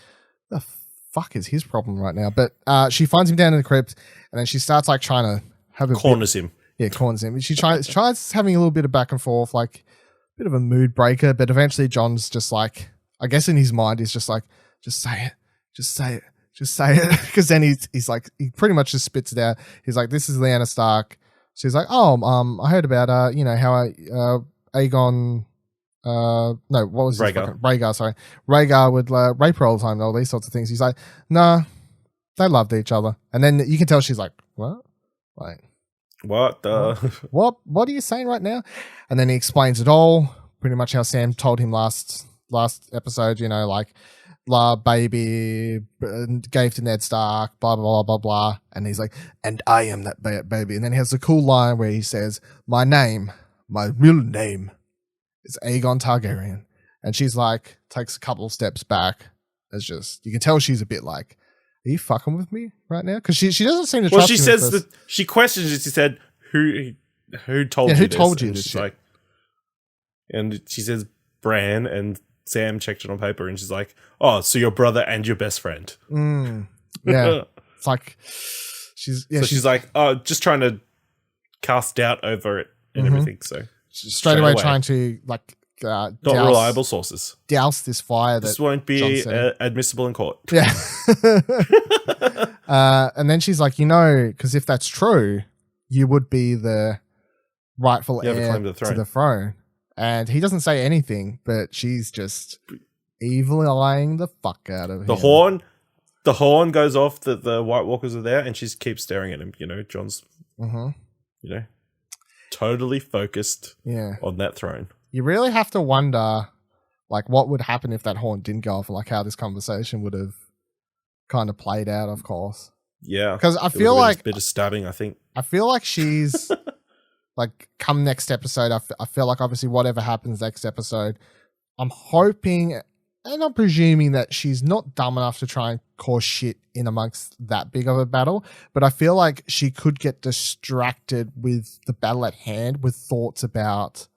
the fuck is his problem right now? But she finds him down in the crypt, and then she starts like trying to have a corners him. Yeah, corners him. She tries having a little bit of back and forth, like a bit of a mood breaker, but eventually Jon's just like, I guess in his mind, he's just like, just say it. Because then he's like, he pretty much just spits it out. He's like, this is Lyanna Stark. She's like, I heard about, how Aegon, no, what was his Rhaegar. Rhaegar, sorry. Rhaegar would rape her all the time and all these sorts of things. He's like, nah, they loved each other. And then you can tell she's like, what? Like, what the? What are you saying right now? And then he explains it all, pretty much how Sam told him last episode, like, blah, baby, gave to Ned Stark, blah, blah, blah, blah, blah. And he's like, and I am that baby. And then he has a cool line where he says, my real name is Aegon Targaryen. And she's like, takes a couple of steps back. It's just, you can tell she's a bit like, are you fucking with me right now? Because she doesn't seem to trust him. Well, she says she questions it. She said, who told you this? Who told you this? Like, and she says, Bran, and Sam checked it on paper, and she's like, oh, so your brother and your best friend. Yeah. It's like, she's like, oh, just trying to cast doubt over it and everything. So straight away trying to like, not reliable sources. Douse this fire. This won't be admissible in court. Yeah. And then she's like, because if that's true, you would be the rightful heir to the throne. And he doesn't say anything, but she's just evil-eyeing the fuck out of him. The horn goes off that the White Walkers are there, and she keeps staring at him. John's, totally focused on that throne. You really have to wonder, like, what would happen if that horn didn't go off, and like how this conversation would have kind of played out, of course. Yeah. Because I feel like... a bit of stabbing, I think. I feel like she's... like, come next episode, I feel like obviously whatever happens next episode, I'm hoping... And I'm presuming that she's not dumb enough to try and cause shit in amongst that big of a battle, but I feel like she could get distracted with the battle at hand with thoughts about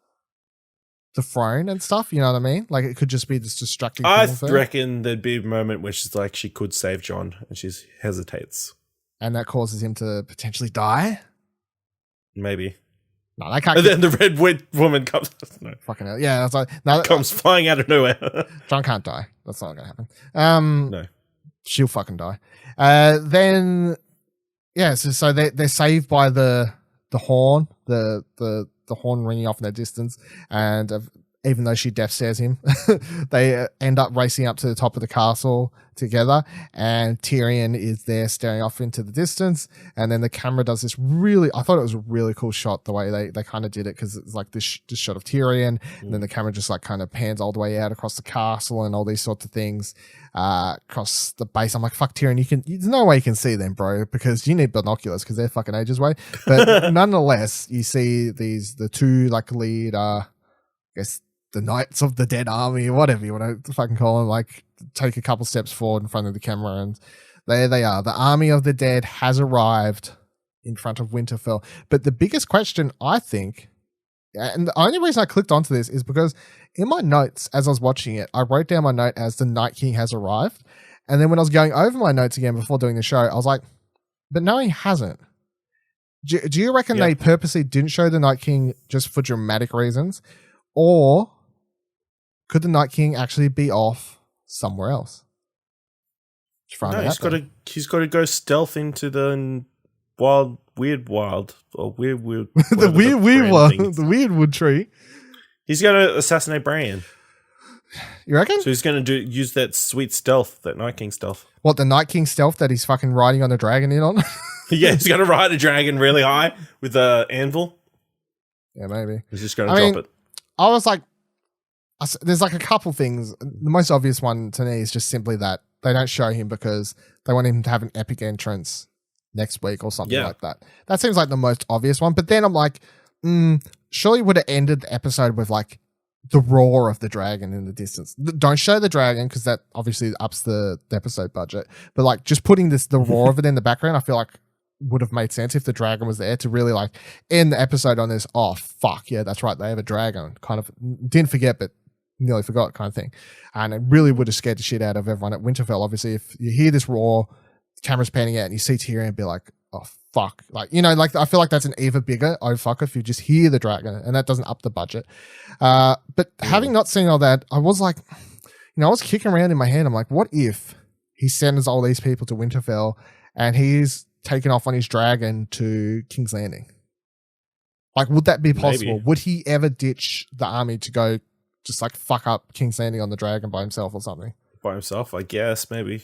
the throne and stuff, you know what I mean? Like, it could just be this distracting thing. I reckon there'd be a moment where she's like, she could save John, and she hesitates. And that causes him to potentially die? Maybe. No, they can't. And then the red woman comes. No. Fucking hell. Yeah, that's like comes flying out of nowhere. John can't die. That's not gonna happen. No, she'll fucking die. Then, yeah. So they're saved by the horn, the horn ringing off in the distance, and even though she death stares him, they end up racing up to the top of the castle together, and Tyrion is there staring off into the distance, and then the camera does this I thought it was a really cool shot the way they kind of did it, because it's like this shot of Tyrion, and then the camera just like kind of pans all the way out across the castle and all these sorts of things across the base. I'm like, fuck, Tyrion, there's no way you can see them, bro, because you need binoculars because they're fucking ages away. But nonetheless, you see the two like lead, I guess, the Knights of the Dead Army, or whatever you want to fucking call them, like take a couple steps forward in front of the camera, and there they are. The army of the dead has arrived in front of Winterfell. But the biggest question, I think, and the only reason I clicked onto this is because in my notes as I was watching it, I wrote down my note as the Night King has arrived. And then when I was going over my notes again before doing the show, I was like, but no, he hasn't. Do you reckon they purposely didn't show the Night King just for dramatic reasons? Or could the Night King actually be off somewhere else? No, he's got to go stealth into the weird wild. The weirdwood tree. He's going to assassinate Bran. You reckon? So he's going to use that sweet stealth, that Night King stealth. What, the Night King stealth that he's fucking riding on a dragon in on? Yeah, he's going to ride a dragon really high with an anvil. Yeah, maybe. He's just going to drop it. I was like, there's like a couple things. The most obvious one to me is just simply that they don't show him because they want him to have an epic entrance next week or something like that. That seems like the most obvious one. But then I'm like, surely would have ended the episode with like the roar of the dragon in the distance. Don't show the dragon because that obviously ups the episode budget. But like just putting the roar of it in the background, I feel like would have made sense if the dragon was there to really like end the episode on this. Oh fuck yeah, that's right, they have a dragon. Kind of didn't forget, but nearly forgot kind of thing. And it really would have scared the shit out of everyone at Winterfell. Obviously, if you hear this roar, the camera's panning out and you see Tyrion and be like, oh fuck. Like, you know, like I feel like that's an even bigger oh fuck if you just hear the dragon, and that doesn't up the budget. But having not seen all that, I was like, I was kicking around in my head. I'm like, what if he sends all these people to Winterfell and he's taken off on his dragon to King's Landing? Like, would that be possible? Maybe. Would he ever ditch the army to go just like fuck up King's Landing on the dragon by himself or something? By himself, I guess, maybe.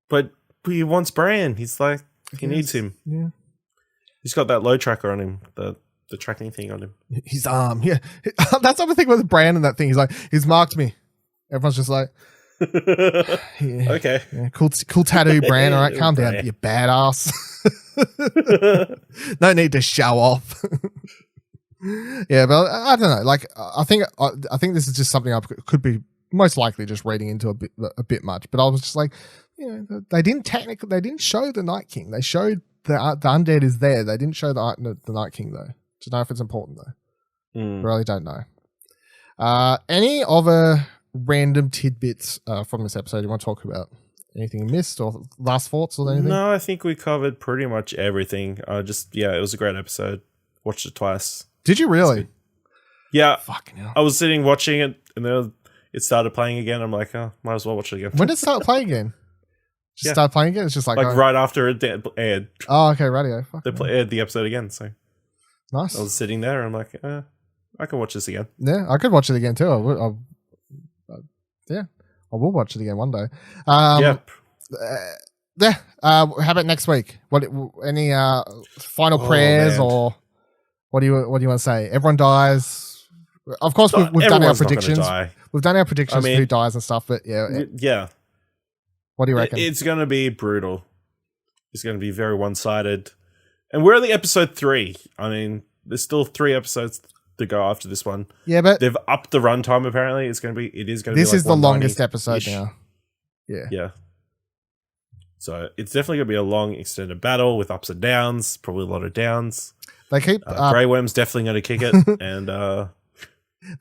But he wants Bran. He's like, he needs him. Yeah. He's got that low tracker on him, the tracking thing on him. His arm, yeah. That's the other thing with Bran and that thing. He's like, he's marked me. Everyone's just like, okay. Yeah, cool tattoo, Bran. All right, calm down, you badass. No need to show off. Yeah, but I don't know. Like, I think this is just something I could be most likely just reading into a bit much. But I was just like, they didn't show the Night King. They showed the undead is there. They didn't show the Night King though. Don't know if it's important though. Really don't know. Any other random tidbits from this episode you want to talk about? Anything you missed or last thoughts or anything? No, I think we covered pretty much everything. It was a great episode. Watched it twice. Did you really? Yeah. Fucking hell. I was sitting watching it and then it started playing again. I'm like, oh, might as well watch it again. When did it start playing again? Start playing again? It's just like right after it aired. Oh, okay, radio. They aired the episode again, so nice. I was sitting there and I'm like, I can watch this again. Yeah, I could watch it again too. Yeah, I will watch it again one day. Yep. Yeah. How about next week? Any final prayers, man. or what do you want to say? Everyone dies. Of course, we've done our predictions. We've done our predictions for who dies and stuff. But yeah. What do you reckon? It's going to be brutal. It's going to be very one-sided. And we're only episode 3. I mean, there's still 3 episodes to go after this one. Yeah, but they've upped the runtime. Apparently, it is going to be. This is the longest episode now. Yeah. Yeah. So it's definitely going to be a long, extended battle with ups and downs. Probably a lot of downs. They keep Grey Worm's definitely going to kick it, and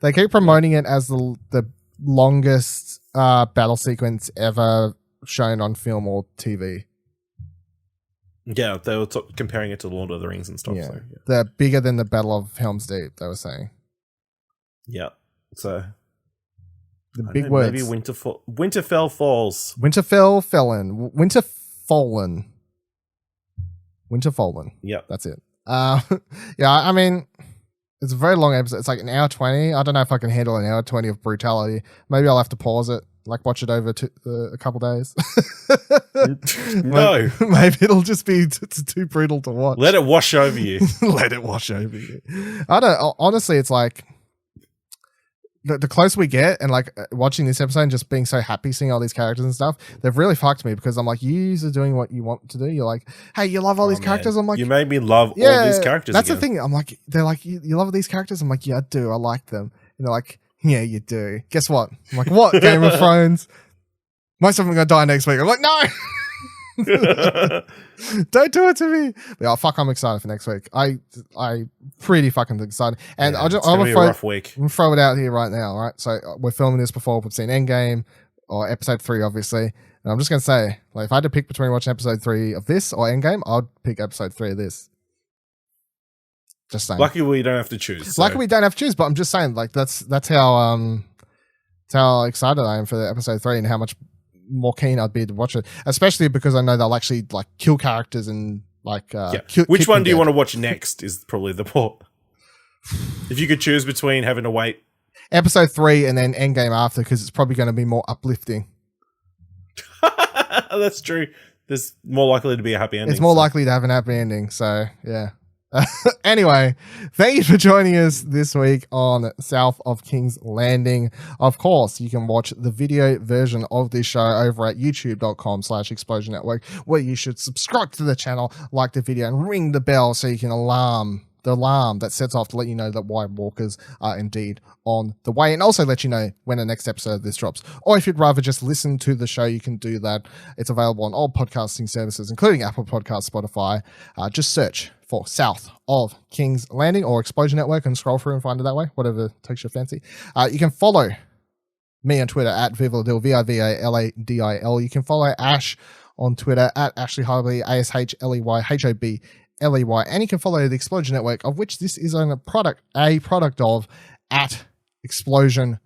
they keep promoting it as the longest battle sequence ever shown on film or TV. Yeah, they were comparing it to Lord of the Rings and stuff. Yeah. So, They're bigger than the Battle of Helm's Deep, they were saying. Yeah. So the big words. Maybe Winterfell falls. Winterfallen. Yeah. That's it. Yeah, I mean, it's a very long episode. It's like an hour 20. I don't know if I can handle an hour 20 of brutality. Maybe I'll have to pause it, like watch it over a couple days. No. Maybe it'll just be too brutal to watch. Let it wash over you. Let it wash over you. I don't, honestly, it's like, the closer we get, and like watching this episode and just being so happy seeing all these characters and stuff, they've really fucked me, because I'm like, you are doing what you want to do. You're like, hey, you love all these characters. I'm like, you made me love all these characters. That's again. the thing. I'm like, they're like, you love these characters. I'm like, yeah, I do. I like them. And they're like, yeah, you do. Guess what? I'm like, what? Game of Thrones. Most of them are gonna die next week. I'm like, no. Don't do it to me. But, oh fuck, I'm excited for next week. I pretty fucking excited. And I'm gonna throw it out here right now. All right, so we're filming this before we've seen Endgame or episode 3, obviously. And I'm just gonna say, like, if I had to pick between watching episode 3 of this or Endgame, I'd pick episode 3 of this. Just saying. Lucky we don't have to choose. Lucky we don't have to choose, but I'm just saying, like, that's how excited I am for the episode 3 and how much more keen I'd be to watch it, especially because I know they'll actually like kill characters and like which one do you want to watch next is probably the point. If you could choose between having to wait episode 3 and then Endgame after, because it's probably going to be more uplifting. That's true. There's more likely to be a happy ending. It's more likely to have an happy ending, so yeah. Anyway, thank you for joining us this week on South of King's Landing. Of course, you can watch the video version of this show over at youtube.com/Explosion Network, where you should subscribe to the channel, like the video, and ring the bell so you can the alarm that sets off to let you know that White Walkers are indeed on the way, and also let you know when the next episode of this drops. Or if you'd rather just listen to the show, you can do that. It's available on all podcasting services, including Apple Podcasts, Spotify. Just search for South of King's Landing or Explosion Network and scroll through and find it that way, whatever takes your fancy. You can follow me on Twitter at Vivaladil, Vivaladil. You can follow Ash on Twitter at Ashley Hobley, ASHLEY, HOBLEY, and you can follow the Explosion Network, of which this is a product of, at Explosion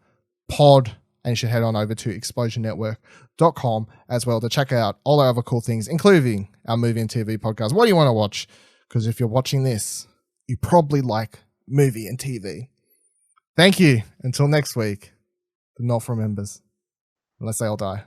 Pod. And you should head on over to explosionnetwork.com as well to check out all our other cool things, including our movie and TV podcast. What do you want to watch? Because if you're watching this, you probably like movie and TV. Thank you. Until next week, the North remembers. Unless they all die.